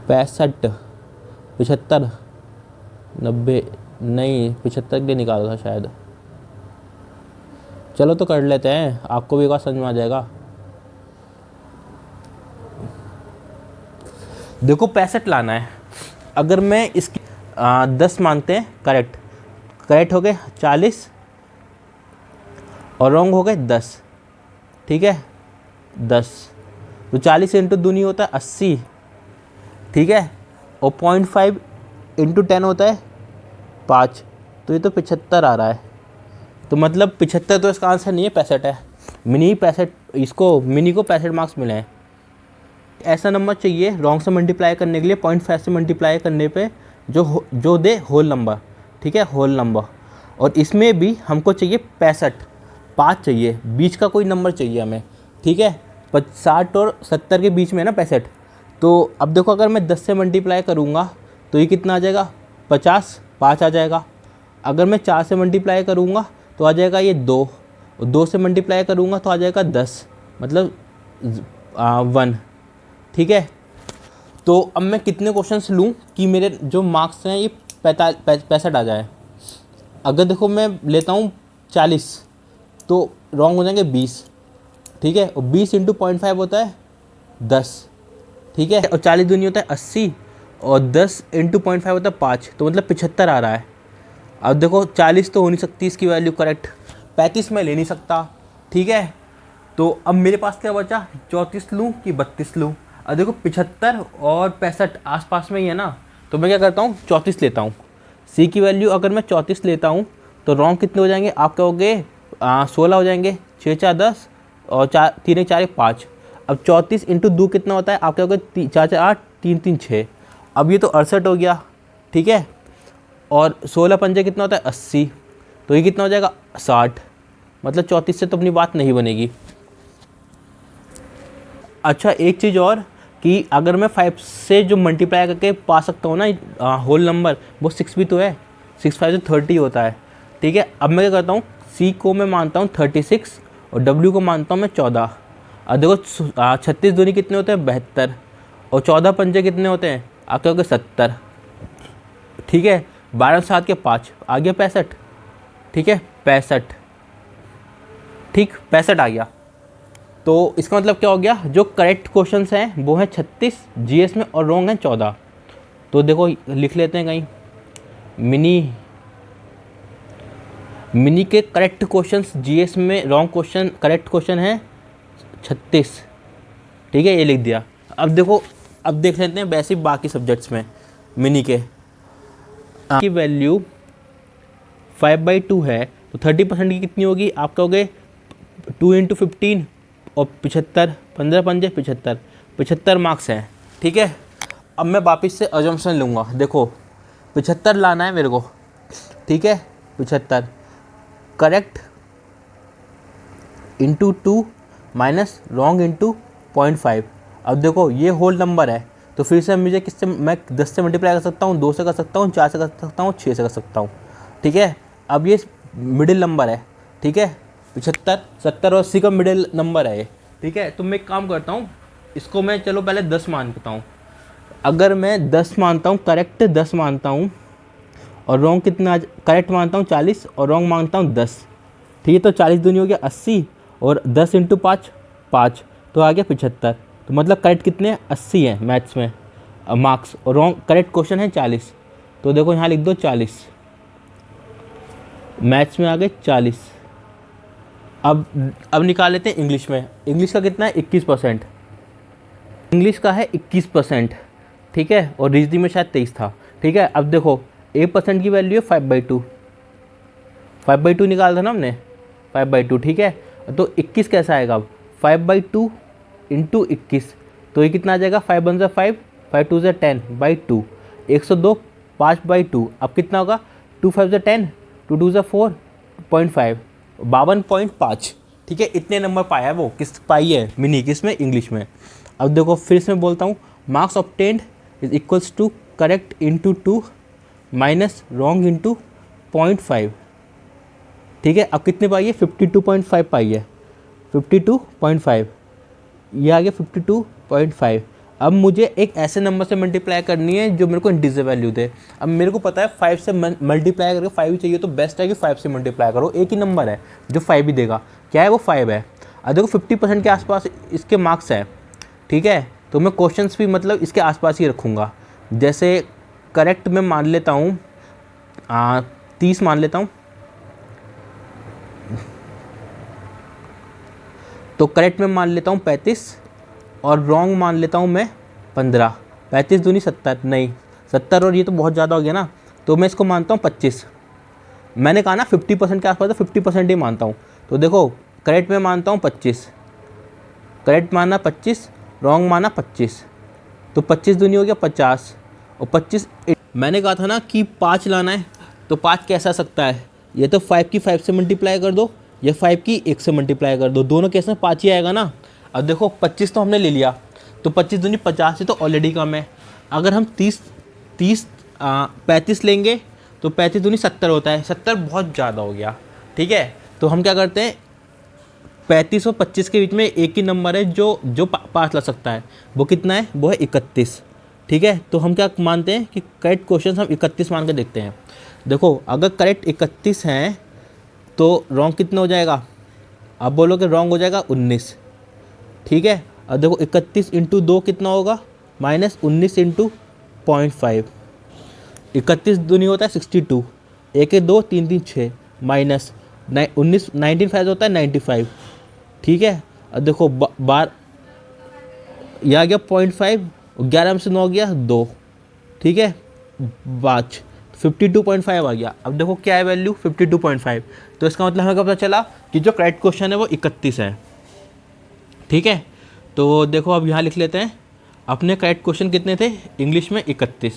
65, 75, 90, नहीं 75 के लिए निकाला था शायद। चलो तो कर लेते हैं, आपको भी एक बार समझ में आ जाएगा। देखो 65 लाना है। अगर मैं इसकी 10 मानते हैं करेक्ट, करेक्ट हो गए 40 और रॉन्ग हो गए 10। ठीक है 10, तो 40 इंटू दूनी होता है 80। ठीक है, और 0.5 इंटू 10 होता है 5, तो ये तो 75 आ रहा है। तो मतलब 75 तो इसका आंसर नहीं है, 65 है। मिनी 65, इसको मिनी को 65 मार्क्स मिले हैं। ऐसा नंबर चाहिए रॉन्ग से मल्टीप्लाई करने के लिए, 0.5 से मल्टीप्लाई करने पे जो दे होल नंबर। ठीक है, होल नंबर। और इसमें भी हमको चाहिए 65, 5 चाहिए, बीच का कोई नंबर चाहिए हमें। ठीक है, 60 और 70 के बीच में ना 65। तो अब देखो अगर मैं 10 से मल्टीप्लाई करूँगा तो ये कितना आ जाएगा, 50, 5 आ जाएगा। अगर मैं 4 से मल्टीप्लाई करूँगा तो आ जाएगा ये 2, और 2 से मल्टीप्लाई करूँगा तो आ जाएगा 10, मतलब 1। ठीक है, तो अब मैं कितने क्वेश्चंस लूँ कि मेरे जो मार्क्स हैं ये 65 आ जाए। अगर देखो मैं लेता हूँ 40 तो रॉन्ग हो जाएंगे 20। ठीक है, और 20 इंटू 0.5 होता है 10। ठीक है, और 40 दूनी होता है 80, और 10 इंटू 0.5 होता है 5, तो मतलब 75 आ रहा है। अब देखो 40 तो हो नहीं सकती इसकी वैल्यू करेक्ट, 35 मैं ले नहीं सकता। ठीक है, तो अब मेरे पास क्या बचा, 34 लूँ कि 32 लूँ। अब देखो 75 और 65 आसपास में ही है ना, तो मैं क्या करता हूँ 34 लेता हूँ। सी की वैल्यू अगर मैं 34 लेता हूँ तो रॉन्ग कितने हो जाएंगे, आप कहोगे 16 हो जाएंगे, 6 4 10 और 4 3 4 5। अब 34 इंटू 2 कितना होता है, आप कहोगे 4 4 8 3 3 6। अब ये तो 68 हो गया। ठीक है, और 16 पंजे कितना होता है 80, तो ये कितना हो जाएगा 60। मतलब 34 से तो अपनी बात नहीं बनेगी। अच्छा एक चीज़ और कि अगर मैं 5 से जो मल्टीप्लाई करके पा सकता हूँ ना होल नंबर, वो 6 भी तो है, 6 5 से 30 होता है। ठीक है, अब मैं क्या करता हूँ, सी को मैं मानता हूँ 36 और डब्ल्यू को मानता हूँ मैं 14। अब देखो 36 दूनी कितने होते हैं 72, और 14 पंजे कितने होते हैं, आप कहोगे 70। ठीक है, 12 7 के 5 आ गया 65। ठीक है 65, ठीक 65 आ गया। तो इसका मतलब क्या हो गया, जो करेक्ट क्वेश्चंस हैं वो हैं 36 जीएस में और रॉन्ग हैं 14। तो देखो लिख लेते हैं कहीं, मिनी के करेक्ट क्वेश्चंस जीएस में, रॉन्ग क्वेश्चन करेक्ट क्वेश्चन है 36। ठीक है, ये लिख दिया। अब देखो, अब देख लेते हैं वैसे बाकी सब्जेक्ट्स में मिनी के की वैल्यू 5/2 है, तो 30% की कितनी होगी, आप कहोगे 2 × 15 और 75, 15 पंजे 75, 75 मार्क्स हैं। ठीक है, अब मैं वापस से अजम्पशन लूँगा। देखो 75 लाना है मेरे को। ठीक है, 75 correct into 2 minus wrong into 0.5। अब देखो ये होल नंबर है, तो फिर से मुझे किससे, मैं 10 से मल्टीप्लाई कर सकता हूँ, 2 से कर सकता हूँ, 4 से कर सकता हूँ, 6 से कर सकता हूँ। ठीक है, अब ये मिडिल नंबर है। ठीक है, 75, 70 और 80 का मिडिल नंबर है ये। ठीक है, तो मैं एक काम करता हूँ, इसको मैं चलो पहले 10 मानता हूँ। अगर मैं 10 मानता हूँ, करेक्ट 10 मानता हूँ, और रॉन्ग कितना, करेक्ट मानता हूँ 40 और रॉन्ग मानता हूँ 10। ठीक है, तो 40 दूनी हो गया 80, और 10 इंटू 5 5, तो आ गया 75। तो मतलब करेक्ट कितने 80 है मैथ्स में मार्क्स, और रॉन्ग करेक्ट क्वेश्चन है 40। तो देखो यहाँ लिख दो 40, मैथ्स में आ गए 40। अब निकाल लेते हैं इंग्लिश में। इंग्लिश का कितना है 21%। इंग्लिश का है 21%, ठीक है, और रीजनिंग में शायद 23 था, ठीक है। अब देखो 1% की वैल्यू है 5/2, 5/2 निकाला था ना हमने, 5/2, ठीक है। तो 21 कैसा आएगा अब, 5/2 इंटू 21, तो ये कितना आ जाएगा, 5 1 5, 5 2 10/2, 102 5/2, अब कितना होगा, 2 5 10, 2 2 4, 0.5, 52.5, ठीक है। इतने नंबर पाया है वो, किस पाई है, मिनी किस में, इंग्लिश में। अब देखो फिर से मैं बोलता हूँ, marks obtained is equals to correct into 2 minus wrong into 0.5, ठीक है। अब कितने पाई है, 52.5 पाई है, 52.5, ये आ गया 52.5। अब मुझे एक ऐसे नंबर से मल्टीप्लाई करनी है जो मेरे को इंटीजर वैल्यू दे। अब मेरे को पता है 5 से मल्टीप्लाई करके 5 ही चाहिए, तो बेस्ट है कि 5 से मल्टीप्लाई करो, एक ही नंबर है जो 5 ही देगा, क्या है वो 5 है। अब देखो 50% के आसपास इसके मार्क्स है, ठीक है, तो मैं क्वेश्चंस भी मतलब इसके आसपास ही रखूँगा। जैसे करेक्ट में मान लेता हूँ 30 मान लेता हूँ, तो करेक्ट में मान लेता हूँ 35 और रॉन्ग मान लेता हूँ मैं 15, 35 दूनी 70, नहीं 70 और ये तो बहुत ज़्यादा हो गया ना, तो मैं इसको मानता हूँ 25। मैंने कहा ना 50% के आसपास, तो 50% ही मानता हूँ। तो देखो करेक्ट में मानता हूँ 25, करेक्ट माना 25, रॉन्ग माना 25, तो 25 दूनी हो गया 50 और 25। मैंने कहा था ना कि 5 लाना है, तो 5 कैसा आ सकता है, ये तो 5 की 5 से मल्टीप्लाई कर दो, या 5 की 1 से मल्टीप्लाई कर दो, दोनों केस में 5 ही आएगा ना। अब देखो 25 तो हमने ले लिया, तो 25 दूनी 50 से तो ऑलरेडी कम है। अगर हम 35 लेंगे तो 35 दूनी 70 होता है, 70 बहुत ज़्यादा हो गया, ठीक है। तो हम क्या करते हैं, 35 और 25 के बीच में एक ही नंबर है जो पास ला सकता है, वो कितना है, वो है 31, ठीक है। तो हम क्या मानते हैं कि करेक्ट क्वेश्चन हम 31 मान के देखते हैं। देखो अगर करेक्ट 31 हैं तो रॉन्ग कितना हो जाएगा, आप बोलोगे रॉन्ग हो जाएगा 19, ठीक है। अब देखो 31 इंटू 2 कितना होगा, माइनस 19 इंटू 0.5, 31 दूनी होता है 62, 1 2 3 3 6, माइनस 19 19 5 होता है 95, ठीक है। अब देखो बार यह आ गया 0.5, 11 में से 9 गया 2, ठीक है, 5 52.5 आ गया। अब देखो क्या है वैल्यू, 52.5, तो इसका मतलब हमें क्या पता चला कि जो करेक्ट क्वेश्चन है वो 31 है, ठीक है। तो देखो अब यहाँ लिख लेते हैं, अपने करेक्ट क्वेश्चन कितने थे इंग्लिश में, 31।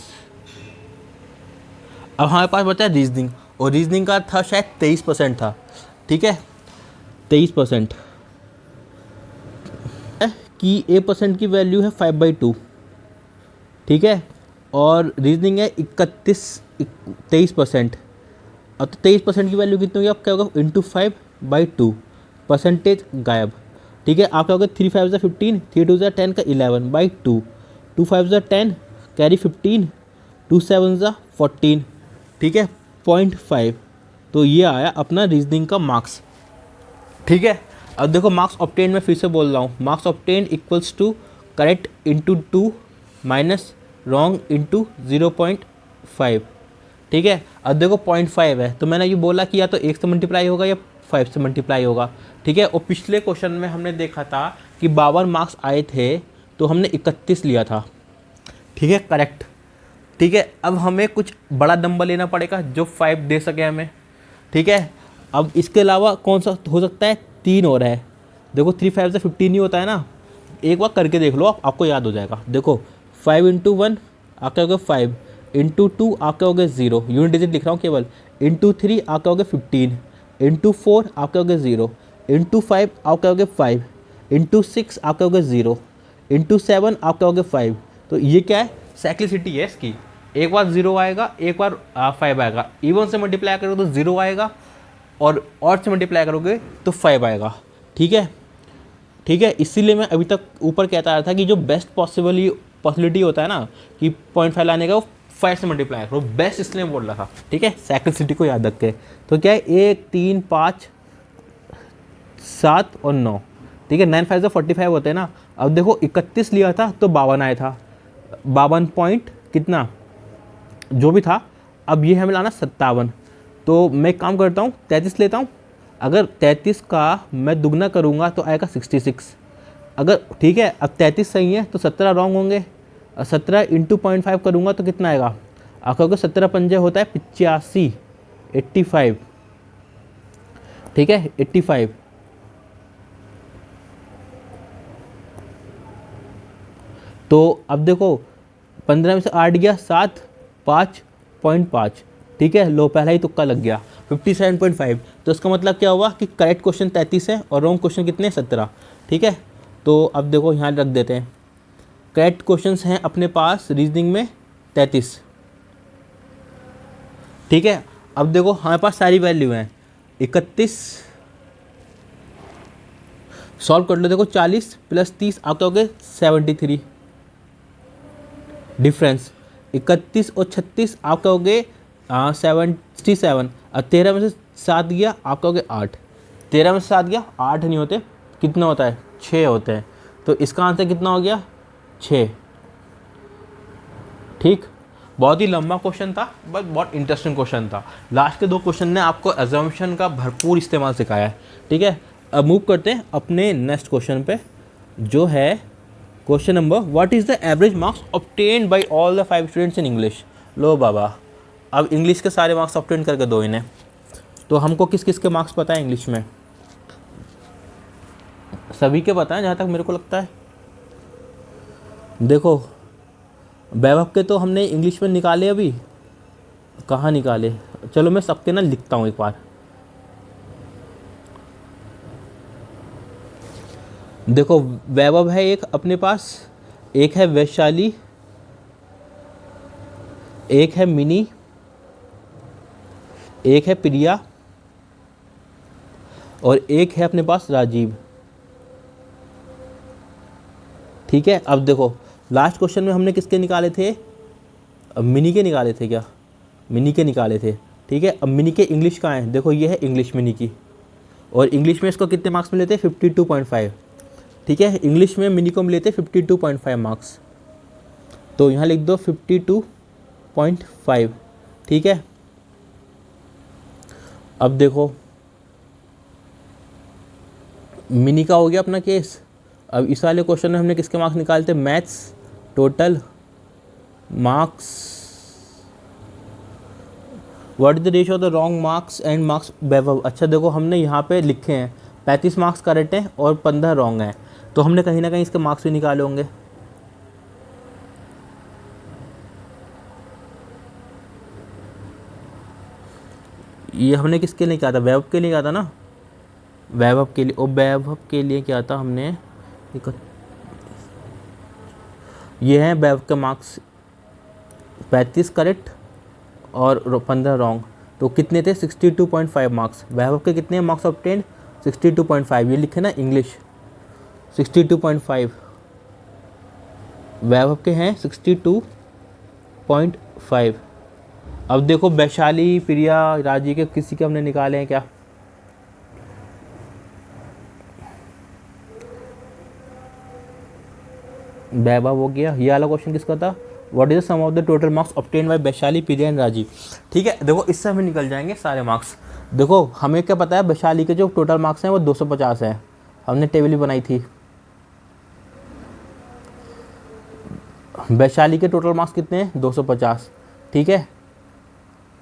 अब हमारे पास बचा रीजनिंग, और रीजनिंग का था शायद 23% था, ठीक है, 23% कि A% की वैल्यू है 5/2, ठीक है, और रीजनिंग है 23%। अब तो 23% की वैल्यू कितनी होगी, आप क्या होगा, इंटू 5/2, परसेंटेज गायब, ठीक है। आप क्या होगा, 3 5 15, 3 2 10 का 11/2, 2 5 10 कैरी 15, 2 7 14, ठीक है, 0.5। तो ये आया अपना रीजनिंग का मार्क्स, ठीक है। अब देखो मार्क्स ऑब्टेन में फिर से बोल रहा हूँ, marks obtain equals to correct into 2 minus wrong into 0.5, ठीक है। अब देखो 0.5 है, तो मैंने ये बोला कि या तो 1 से मल्टीप्लाई होगा या 5 से मल्टीप्लाई होगा, ठीक है। और पिछले क्वेश्चन में हमने देखा था कि 52 मार्क्स आए थे, तो हमने 31 लिया था, ठीक है, करेक्ट, ठीक है। अब हमें कुछ बड़ा नंबर लेना पड़ेगा जो 5 दे सके हमें, ठीक है। अब इसके अलावा कौन सा हो सकता है, 3 और है। देखो 3 5 से 15 ही होता है ना, एक बार करके देख लो, आपको याद हो जाएगा। देखो 5 इंटू 1 आपका हो गया 5, इंटू 2 आपका हो गया 0, यूनिट डिजिट लिख रहा हूँ केवल, इंटू 3 आपका हो गया 15, इंटू 4 आपका हो गया 0, इंटू 5 आपका हो गया 5, इंटू 6 आपका हो गया 0, इंटू 7 आपका हो गया 5। तो ये क्या है, साइक्लिसिटी है इसकी, एक बार 0 आएगा, एक बार 5 आएगा, इवन से मल्टीप्लाई करोगे तो 0 आएगा, और ऑड से मल्टीप्लाई करोगे तो 5 आएगा, ठीक है, ठीक है। इसीलिए मैं अभी तक ऊपर कहता आ रहा था कि जो बेस्ट पॉसिबिलिटी होता है ना कि 0.5 लाने का, वो 5 से मल्टीप्लाई करो, बेस्ट इसलिए बोल रहा था, ठीक है, साइक्लिसिटी को याद रख के। तो क्या है, 1 3 5 7 और 9, ठीक है, 9 5 45 होते हैं ना। अब देखो 31 लिया था तो 52 आया था, 52 पॉइंट कितना जो भी था, अब ये हमें लाना 57। तो मैं एक काम करता हूँ, 33 लेता हूँ, अगर 33 का मैं दुगना करूँगा तो आएगा 66, अगर ठीक है, अब 33 सही है तो 17 रॉन्ग होंगे, और 17 इंटू 0.5 करूँगा तो कितना आएगा, आप कहोगे 17 पंजे होता है 85, 85, ठीक है 85। तो अब देखो 15 में से 8 गया 7, 5.5, ठीक है, लो पहला ही तुक्का लग गया 57.5। तो इसका मतलब क्या हुआ कि करेक्ट क्वेश्चन 33 है और रॉन्ग क्वेश्चन कितने 17, ठीक है। तो अब देखो यहाँ रख देते हैं, करेक्ट क्वेश्चंस हैं अपने पास रीजनिंग में 33, ठीक है। अब देखो हमारे पास सारी वैल्यू हैं, 31 सॉल्व कर लो, देखो 40 + 30 आप कहोगे 73, डिफरेंस 31 और 36 आप कहोगे 77, और 13 में से 7 गया आप कहोगे 8, 13 में से 7 गया 8 नहीं होते, कितना होता है 6 होते हैं। तो इसका आंसर कितना हो गया 6, ठीक। बहुत ही लंबा क्वेश्चन था बट बहुत इंटरेस्टिंग क्वेश्चन था। लास्ट के 2 क्वेश्चन ने आपको अजम्पशन का भरपूर इस्तेमाल सिखाया है, ठीक है। अब मूव करते हैं अपने नेक्स्ट क्वेश्चन पे, जो है question number, what is the average marks obtained by all the 5 students in English. लो बाबा, अब इंग्लिश के सारे मार्क्स ऑब्टेन करके दो इन्हें। तो हमको किस किस के मार्क्स पता है इंग्लिश में, सभी के पता है जहाँ तक मेरे को लगता है। देखो वैभव के तो हमने इंग्लिश में निकाले, अभी कहाँ निकाले, चलो मैं सबके ना लिखता हूँ एक बार। देखो वैभव है एक अपने पास, एक है वैशाली, एक है मिनी, एक है प्रिया, और एक है अपने पास राजीव, ठीक है। अब देखो लास्ट क्वेश्चन में हमने किसके निकाले थे, मिनी के निकाले थे क्या, मिनी के निकाले थे, ठीक है। अब मिनी के इंग्लिश कहाँ है, देखो ये है इंग्लिश मिनी की, और इंग्लिश में इसको कितने मार्क्स मिले थे 52.5, ठीक है। इंग्लिश में मिनी को मिले थे 52.5 मार्क्स, तो यहाँ लिख दो 52.5, ठीक है। अब देखो मिनी का हो गया अपना केस। अब इस वाले क्वेश्चन में हमने किसके मार्क्स निकाले थे, maths total marks, what is the ratio of the wrong marks and marks Vaibhav. अच्छा देखो हमने यहाँ पे लिखे हैं 35 मार्क्स करेक्ट हैं और 15 रॉन्ग हैं, तो हमने कहीं ना कहीं इसके मार्क्स भी निकाले होंगे। ये हमने किसके लिए किया था, वैभव के लिए किया था ना, वैभव के लिए, और वैभव के लिए क्या था हमने, ये हैं वैभव के मार्क्स 35 करेक्ट और 15 रॉन्ग, तो कितने थे 62.5 मार्क्स। वैभव के कितने मार्क्स ऑब्टेन 62.5, ये लिखे ना इंग्लिश 62.5, वैभव के हैं 62.5। अब देखो वैशाली प्रिया राजी के किसी के हमने निकाले हैं क्या, वैभव हो गया। ये वाला क्वेश्चन किसका था, what is the sum of the total marks obtain by Vaishali Priya and Rajeev, ठीक है। देखो इससे हमें निकल जाएंगे सारे मार्क्स। देखो हमें क्या पता है वैशाली के जो टोटल मार्क्स हैं वो 250 हैं, हमने टेबल ही बनाई थी। वैशाली के टोटल मार्क्स कितने हैं 250, ठीक है।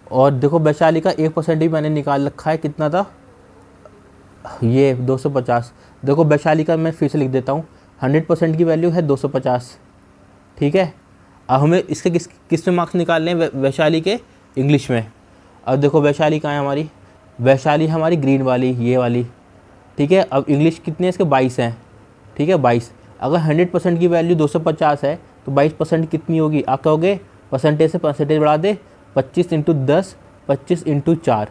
और देखो वैशाली का 1% भी मैंने निकाल रखा है, कितना था ये 250। देखो वैशाली का मैं फिर से लिख देता हूँ, 100% की वैल्यू है 250, ठीक है। अब हमें इसके किस में मार्क्स निकालने हैं, वैशाली के इंग्लिश में। अब देखो वैशाली कहाँ है हमारी, वैशाली हमारी ग्रीन वाली, ये वाली, ठीक है। अब इंग्लिश कितने इसके 22 हैं, ठीक है 22। अगर 100% की वैल्यू 250 है तो 22% कितनी होगी, आप कहोगे परसेंटेज से परसेंटेज बढ़ा दे, 25 × 10, 25 × 4,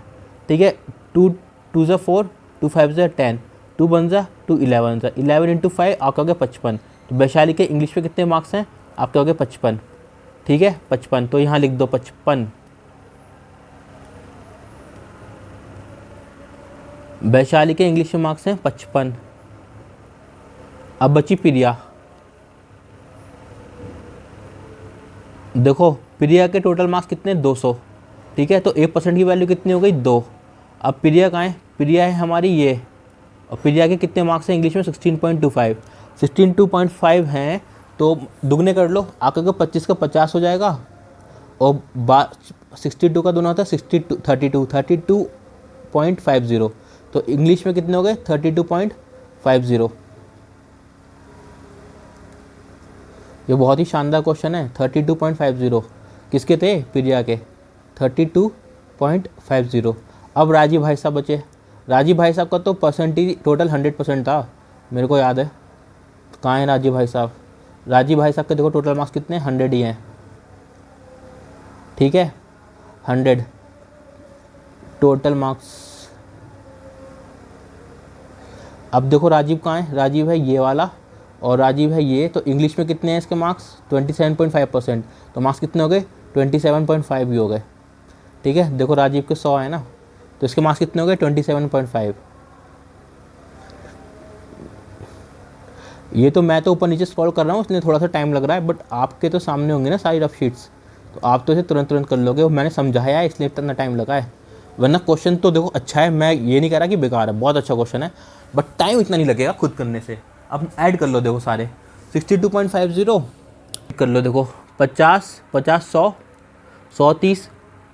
ठीक है। 2 2 ज़ा 4, 2 5 ज़ा 10, 2 1 ज़ा 2 11 ज़ा 11 × 5 आप कहोगे 55। तो वैशाली के इंग्लिश पे कितने मार्क्स हैं, आप कहोगे 55, ठीक है 55। तो यहाँ लिख दो 55, वैशाली के इंग्लिश में मार्क्स हैं 55। अब बची प्रिया, देखो प्रिया के टोटल मार्क्स कितने 200, ठीक है। तो 1% की वैल्यू कितनी हो गई 2। अब प्रिया कहाँ है, प्रिया है हमारी ये, और प्रिया के कितने मार्क्स हैं इंग्लिश में 16.25। 62.5 हैं तो दुगने कर लो, आकर के 25 का 50 हो जाएगा, और 62 का दोनों होता है 62 32.50, तो इंग्लिश में कितने हो गए 32.50। ये बहुत ही शानदार क्वेश्चन है। 32.50 किसके थे, प्रिया के, 32.50। अब राजीव भाई साहब बचे। राजीव भाई साहब का तो परसेंटेज टोटल 100% था, मेरे को याद है। कहाँ है राजीव भाई साहब? राजीव भाई साहब के देखो टोटल मार्क्स कितने, 100 ही हैं, ठीक है, 100 टोटल मार्क्स। अब देखो राजीव कहाँ है, राजीव है ये वाला और राजीव है ये, तो इंग्लिश में कितने हैं इसके मार्क्स, 27.5%, तो मार्क्स कितने हो गए 27.5 भी हो गए, ठीक है। देखो राजीव के 100 है ना, तो इसके मार्क्स कितने हो गए 27.5। ये तो मैं तो ऊपर नीचे स्क्रॉल कर रहा हूँ, इसलिए थोड़ा सा टाइम लग रहा है, बट आपके तो सामने होंगे ना सारी रफ शीट्स, तो आप तो इसे तुरंत तुरंत कर लोगे, और मैंने समझाया है इसलिए इतना टाइम लगा है, वरना क्वेश्चन तो देखो अच्छा है, मैं ये नहीं कह रहा कि बेकार है, बहुत अच्छा क्वेश्चन है, बट टाइम इतना नहीं लगेगा खुद करने से। अब ऐड कर लो देखो सारे, 62.50 कर लो, देखो 50 50 100 130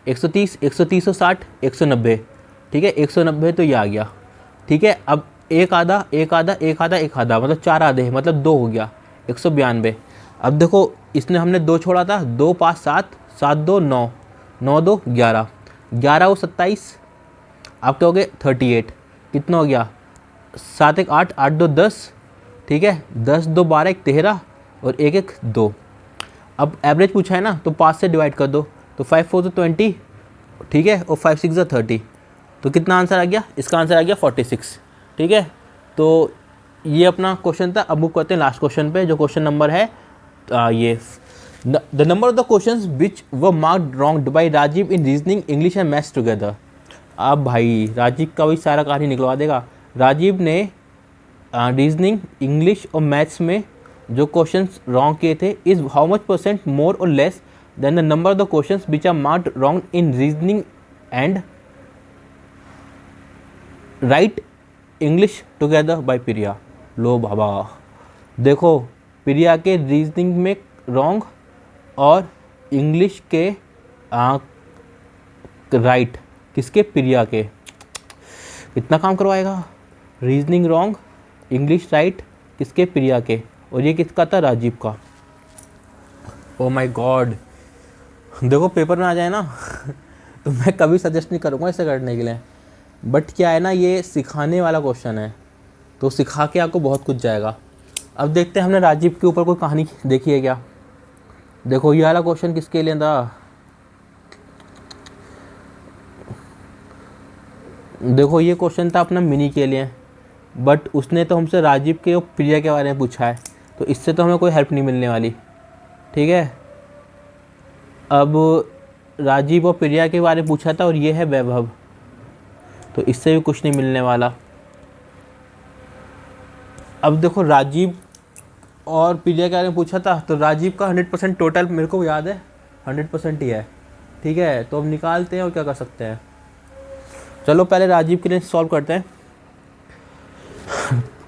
130 130 160 190, ठीक है, 190 तो ये आ गया, ठीक है। अब एक आधा एक आधा एक आधा एक आधा, मतलब 4 आधे, मतलब 2 हो गया, 192। अब देखो इसने हमने 2 छोड़ा था, 2 5 7 7 2 9 9 2 11 11 वो 27, आप क्या हो गए 38, कितना हो गया 7 1 8 8 2 10, ठीक है, 10 2 12 1 13 और 1 1 2। अब एवरेज पूछा है ना, तो 5 से डिवाइड कर दो, तो 5 4 तो 20, ठीक है, और 5 6 30, तो कितना आंसर आ गया, इसका आंसर आ गया 46, ठीक है। तो ये अपना क्वेश्चन था। अब वो करते हैं लास्ट क्वेश्चन पे, जो क्वेश्चन नंबर है ये, the number of the questions which were marked wrong by Rajeev in reasoning English and maths together. अब भाई राजीव का भी सारा कार्य निकलवा देगा। राजीव ने रीजनिंग इंग्लिश और मैथ्स में जो क्वेश्चंस रॉन्ग किए थे इज हाउ मच % मोर और less than the number of the questions which are marked wrong in reasoning and right English together by Priya. लो बाबा, देखो प्रिया के रीजनिंग में रॉन्ग और इंग्लिश के राइट, किसके, प्रिया के। कितना काम करवाएगा, रीजनिंग रॉन्ग इंग्लिश राइट, किसके, प्रिया के, और ये किसका था, राजीव का। ओ माय गॉड, देखो पेपर में आ जाए ना तो मैं कभी सजेस्ट नहीं करूँगा इसे करने के लिए, बट क्या है ना, ये सिखाने वाला क्वेश्चन है, तो सिखा के आपको बहुत कुछ जाएगा। अब देखते हैं हमने राजीव के ऊपर कोई कहानी देखी है क्या। देखो ये वाला क्वेश्चन किसके लिए था, देखो ये क्वेश्चन था अपना मिनी के लिए, बट उसने तो हमसे राजीव के और प्रिया के बारे में पूछा है, तो इससे तो हमें कोई हेल्प नहीं मिलने वाली, ठीक है। अब राजीव और प्रिया के बारे में पूछा था और ये है वैभव, तो इससे भी कुछ नहीं मिलने वाला। अब देखो राजीव और प्रिया के बारे में पूछा था, तो राजीव का 100% टोटल मेरे को याद है 100% ही है, ठीक है। तो अब निकालते हैं और क्या कर सकते हैं। चलो पहले राजीव के लिए सॉल्व करते हैं।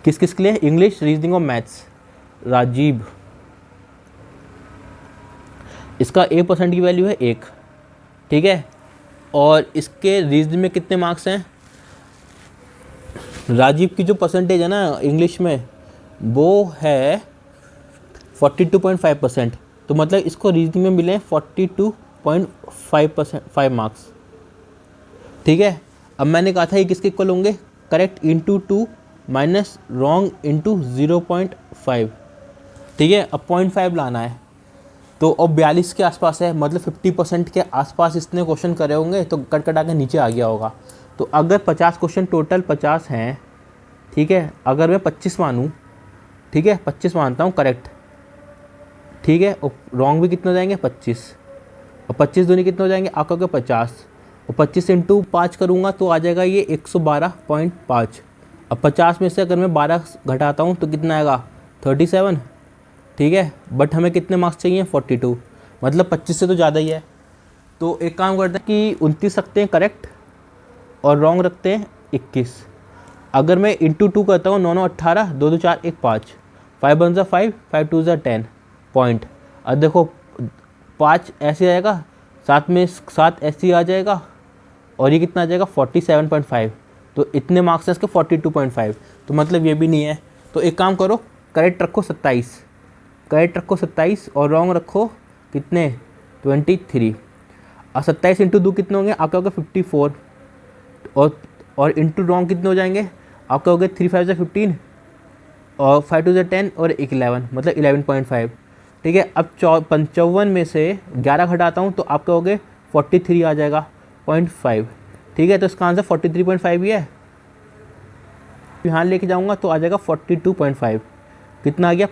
किस किस के लिए, इंग्लिश रीजनिंग और मैथ्स। राजीव, इसका 1% की वैल्यू है 1, ठीक है, और इसके रीजनिंग में कितने मार्क्स हैं। राजीव की जो परसेंटेज है ना इंग्लिश में, वो है 42.5%, तो मतलब इसको रीजनिंग में मिले 42.5% मार्क्स, ठीक है। अब मैंने कहा था ये किसके इक्वल होंगे, correct into 2 minus wrong into 0.5, ठीक है। अब 0.5 लाना है, तो अब 42 के आसपास है, मतलब 50% के आसपास इसने क्वेश्चन करे होंगे, तो कट कटा के नीचे आ गया होगा। तो अगर 50 क्वेश्चन टोटल 50 हैं, ठीक है, अगर मैं 25 मानूँ, ठीक है, 25 मानता हूँ करेक्ट, ठीक है, और रॉन्ग भी कितने हो जाएंगे 25, और 25 दूनी कितने हो जाएंगे, आपका 50, और 25 इंटू 5 करूँगा तो आ जाएगा ये 112.5। अब 50 में से अगर मैं 12 घटाता हूँ तो कितना आएगा 37, ठीक है, बट हमें कितने मार्क्स चाहिए 42, मतलब 25 से तो ज़्यादा ही है। तो एक काम करते हैं कि 29 रखते हैं करेक्ट और रॉन्ग रखते हैं 21। अगर मैं इंटू 2 करता हूँ 9 9 18 2 2 4 1 5, 5 1 5, 5 2 10 पॉइंट। अब देखो 5 ऐसे आएगा, साथ में 7 ऐसे आ जाएगा, और ये कितना आ जाएगा 47.5। तो इतने मार्क्स हैं इसके 42.5। तो मतलब ये भी नहीं है। तो एक काम करो, करेक्ट रखो 27, करेक्ट रखो 27 और रॉन्ग रखो कितने 23। और 27 इंटू 2 कितने होंगे आपके, होगा 54, और इंटू रॉन्ग कितने हो जाएंगे आपके, हो गए 3 5 15 और 5 2 10 और 11, मतलब 11.5। ठीक है, अब 55 में से 11 घटाता हूँ तो आपके हो गए 43 आ जाएगा 0.5। ठीक है, तो इसका आंसर 43.5 ही है। यहाँ लेके जाऊँगा तो आ जाएगा 42.5। कितना आ गया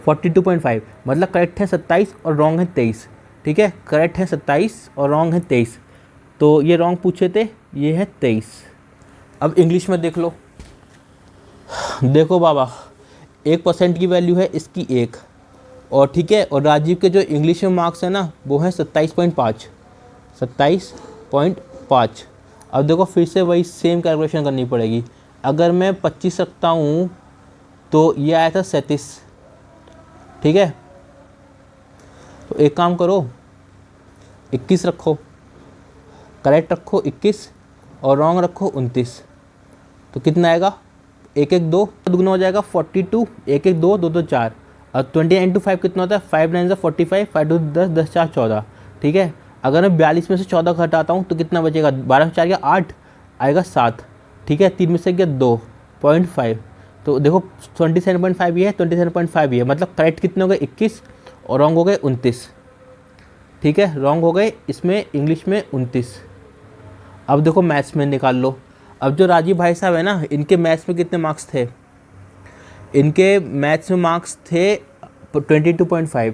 42.5, मतलब करेक्ट है 27 और रॉन्ग है 23। ठीक है, करेक्ट है 27 और रॉन्ग है 23। तो ये रॉन्ग पूछे थे, ये है 23। अब इंग्लिश में देख लो। देखो बाबा, 1% की वैल्यू है इसकी 1, और ठीक है, और राजीव के जो इंग्लिश में मार्क्स है ना वो है 27.5, 27.5। अब देखो फिर से वही सेम कैलकुलेशन करनी पड़ेगी। अगर मैं 25 रखता हूँ तो ये आया था 37। ठीक है, तो एक काम करो 21 रखो, करेक्ट रखो 21 और रॉन्ग रखो 29। तो कितना आएगा 1 1 2 दुगना हो जाएगा 42, 1 1 2 2 2 4, और 29 इंटू 5 कितना होता है 5 9 45, 5 2 10 10 4 14। ठीक है, अगर मैं 42 में से 14 घटाता हूँ तो कितना बचेगा, 12 में 4 गया 8 आएगा 7। ठीक है, 3 में से गया 2.5। तो देखो 27.5 ये है, 27.5 ये है, मतलब करेक्ट कितने हो गए 21 और रॉन्ग हो गए 29। ठीक है, रॉन्ग हो गए इसमें इंग्लिश में 29। अब देखो मैथ्स में निकाल लो। अब जो राजीव भाई साहब है ना, इनके मैथ्स में कितने मार्क्स थे, इनके मैथ्स में मार्क्स थे 22.5।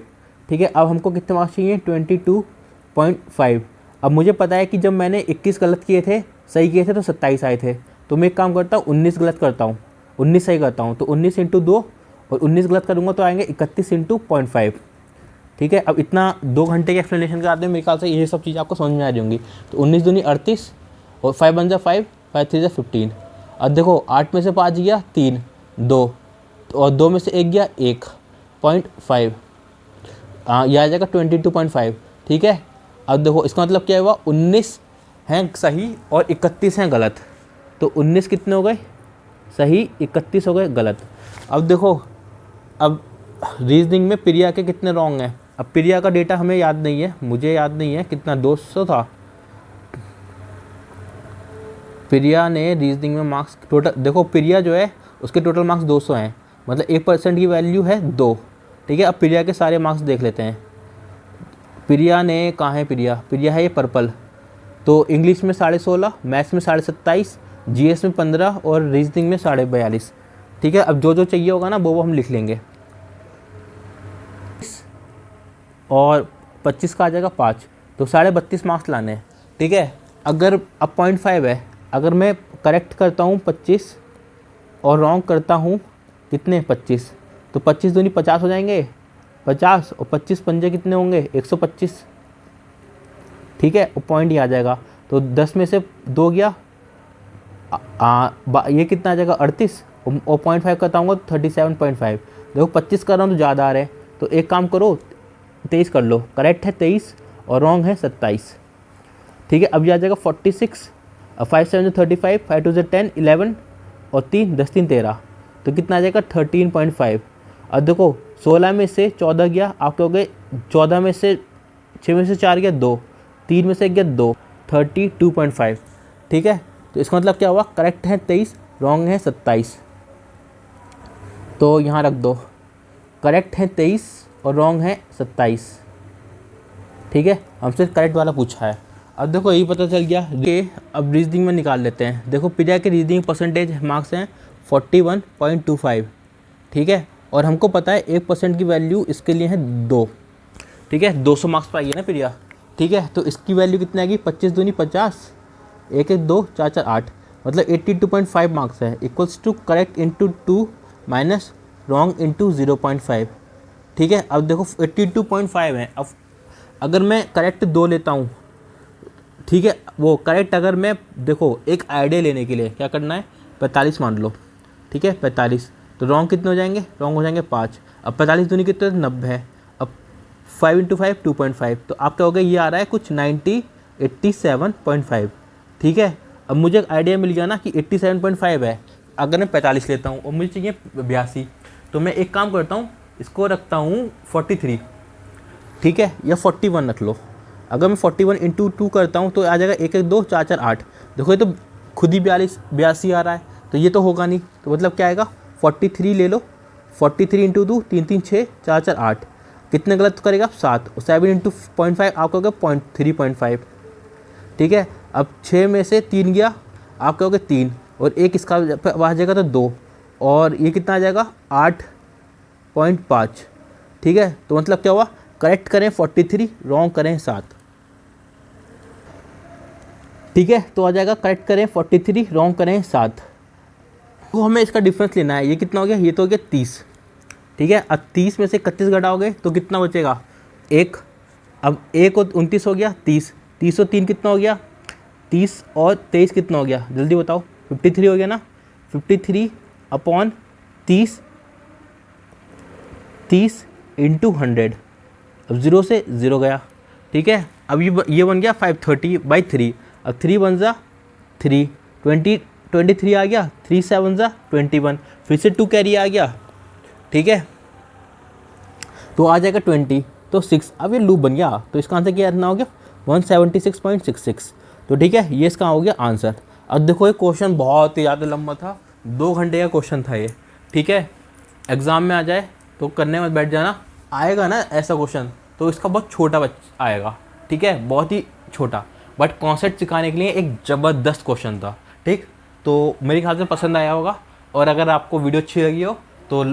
ठीक है, अब हमको कितने मार्क्स चाहिए 22.5। अब मुझे पता है कि जब मैंने 21 गलत किए थे, सही किए थे तो 27 आए थे। तो मैं एक काम करता हूँ 19 गलत करता हूँ, 19 सही करता हूँ, तो 19 इंटू 2 और 19 गलत करूँगा तो आएंगे 31 इंटू 0.5। ठीक है, अब इतना 2 घंटे के एक्सप्लेनेशन के बाद मेरे ख्याल से ये सब चीज़ आपको समझ में आ रही होंगी। तो 19 दूनी 38 और 5 1 5, 5 3 15। अब देखो 8 में से 5 गया 3 2, और 2 में से 1 गया 1.5, यह आ जाएगा 22.5। ठीक है, अब देखो इसका मतलब क्या हुआ, 19 हैं सही और 31 हैं गलत। तो 19 कितने हो गए सही, 31 हो गए गलत। अब देखो, अब रीजनिंग में प्रिया के कितने रॉन्ग हैं। अब प्रिया का डेटा हमें याद नहीं है, मुझे याद नहीं है कितना 200 था। प्रिया ने रीजनिंग में मार्क्स टोटल, देखो प्रिया जो है उसके टोटल मार्क्स 200 हैं, मतलब 1% की वैल्यू है 2। ठीक है, अब प्रिया के सारे मार्क्स देख लेते हैं। प्रिया ने कहाँ है, प्रिया है ये पर्पल। तो इंग्लिश में 16.5, मैथ्स में 27.5, जीएस में 15 और रीजनिंग में 42.5। ठीक है, अब जो जो चाहिए होगा ना वो हम लिख लेंगे। और 25 का आ जाएगा 5, तो 32.5 मार्क्स लाने हैं। ठीक है, अगर अब 0.5 है, अगर मैं करेक्ट करता हूँ 25 और रॉन्ग करता हूँ कितने 25, तो 25 दूनी 50 हो जाएंगे, 50 और 25 पंजे कितने होंगे 125। ठीक है, और पॉइंट ही आ जाएगा। तो 10 में से 2 गया, ये कितना आ जाएगा 38, और 0.5 करता हूँ तो 37.5। देखो 25 कर रहा हूँ तो ज़्यादा आ रहे हैं, तो एक काम करो 23 कर लो, करेक्ट है 23 और रॉन्ग है 27। ठीक है, अब ये आ जाएगा 46, 5 7 35, 5 2 10 11 और 3 10 3 13, तो कितना आ जाएगा 13.5। अब देखो 16 में से 14 गया, आपके हो गए 14 में से 6 में से 4 गया 2, 3 में से गया 2, 32.5। ठीक है, तो इसका मतलब क्या हुआ, करेक्ट है 23, रॉन्ग है 27। तो यहाँ रख दो, करेक्ट है 23 और रॉन्ग है 27। ठीक है, हमसे करेक्ट वाला पूछा है। अब देखो यही पता चल गया कि अब रीजनिंग में निकाल लेते हैं। देखो प्रिया के रीजनिंग परसेंटेज मार्क्स हैं 41.25। ठीक है, और हमको पता है 1% की वैल्यू इसके लिए है 2। ठीक है, 200 मार्क्स पाइए ना प्रिया। ठीक है, तो इसकी वैल्यू कितनी आएगी 25 दूनी 50, 1 1 2 4 4 8, मतलब 82.5 मार्क्स है, equals to correct into 2 minus wrong into 0.5। ठीक है, अब देखो 82.5 है। अब अगर मैं करेक्ट 2 लेता हूँ, ठीक है, वो करेक्ट अगर मैं देखो एक आइडिया लेने के लिए क्या करना है 45 मान लो। ठीक है, 45 तो रॉन्ग कितने हो जाएंगे, रॉन्ग हो जाएंगे 5। अब 45 दूनी कितने, 90 है। अब 5 × 5 2.5, तो आपका हो गया ये आ रहा है कुछ 87.5। ठीक है, अब मुझे एक आइडिया मिल गया ना कि 87.5 है। अगर मैं 45 लेता हूँ और मुझे चाहिए 82, तो मैं एक काम करता हूँ, इसको रखता हूँ 43, ठीक है, या 41 रख लो। अगर मैं 41 × 2 करता हूँ तो आ जाएगा 1 1 2 4 4 8। देखो ये तो खुद ही 82 आ रहा है, तो ये तो होगा नहीं। तो मतलब क्या आएगा, 43 ले लो, 43 × 2 3 3 6 4 4 8, कितने गलत करेगा आप, 7। 7 × 0.5 आपका हो गया 3.5। ठीक है, अब 6 में से 3 गया, आपका हो गया 3, और एक इसका आ जाएगा तो 2, और ये कितना आ जाएगा 8.5। ठीक है, तो मतलब क्या हुआ, करेक्ट करें 43, रॉन्ग करें 7। ठीक है, तो आ जाएगा करेक्ट करें 43, रॉन्ग करें 7। तो हमें इसका डिफरेंस लेना है। ये कितना हो गया, ये तो हो गया 30। ठीक है, अब 30 में से 31 घटाओगे तो कितना बचेगा, 1। अब 1 और 29 हो गया 30, 30 और 3 कितना हो गया, 30 और 23 कितना हो गया, जल्दी बताओ, 53 हो गया ना। 53/30, 30 × 100। अब 0 से 0 गया। ठीक है, अब ये बन गया 530/3। अब 3 बन जा 3, 23 आ गया, 3 7 जा 21, फिर से 2 कैरी आ गया। ठीक है, तो आ जाएगा 20, तो 6। अब ये लूप बन गया, तो इसका आंसर क्या इतना हो गया, 176.66। तो ठीक है, ये इसका हो गया आंसर। अब देखो ये क्वेश्चन बहुत ही ज़्यादा लंबा था, 2 घंटे का क्वेश्चन था ये। ठीक है, एग्ज़ाम में आ जाए तो करने मत बैठ जाना, आएगा ना ऐसा क्वेश्चन तो इसका बहुत छोटा आएगा। ठीक है, बहुत ही छोटा, बट कॉन्सेप्ट सिखाने के लिए एक ज़बरदस्त क्वेश्चन था। ठीक, तो मेरे ख्याल से पसंद आया होगा, और अगर आपको वीडियो अच्छी लगी हो तो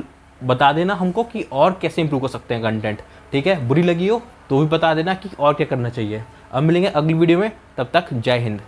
बता देना हमको कि और कैसे इंप्रूव कर सकते हैं कंटेंट। ठीक है, बुरी लगी हो तो भी बता देना कि और क्या करना चाहिए। अब मिलेंगे अगली वीडियो में, तब तक जय हिंद।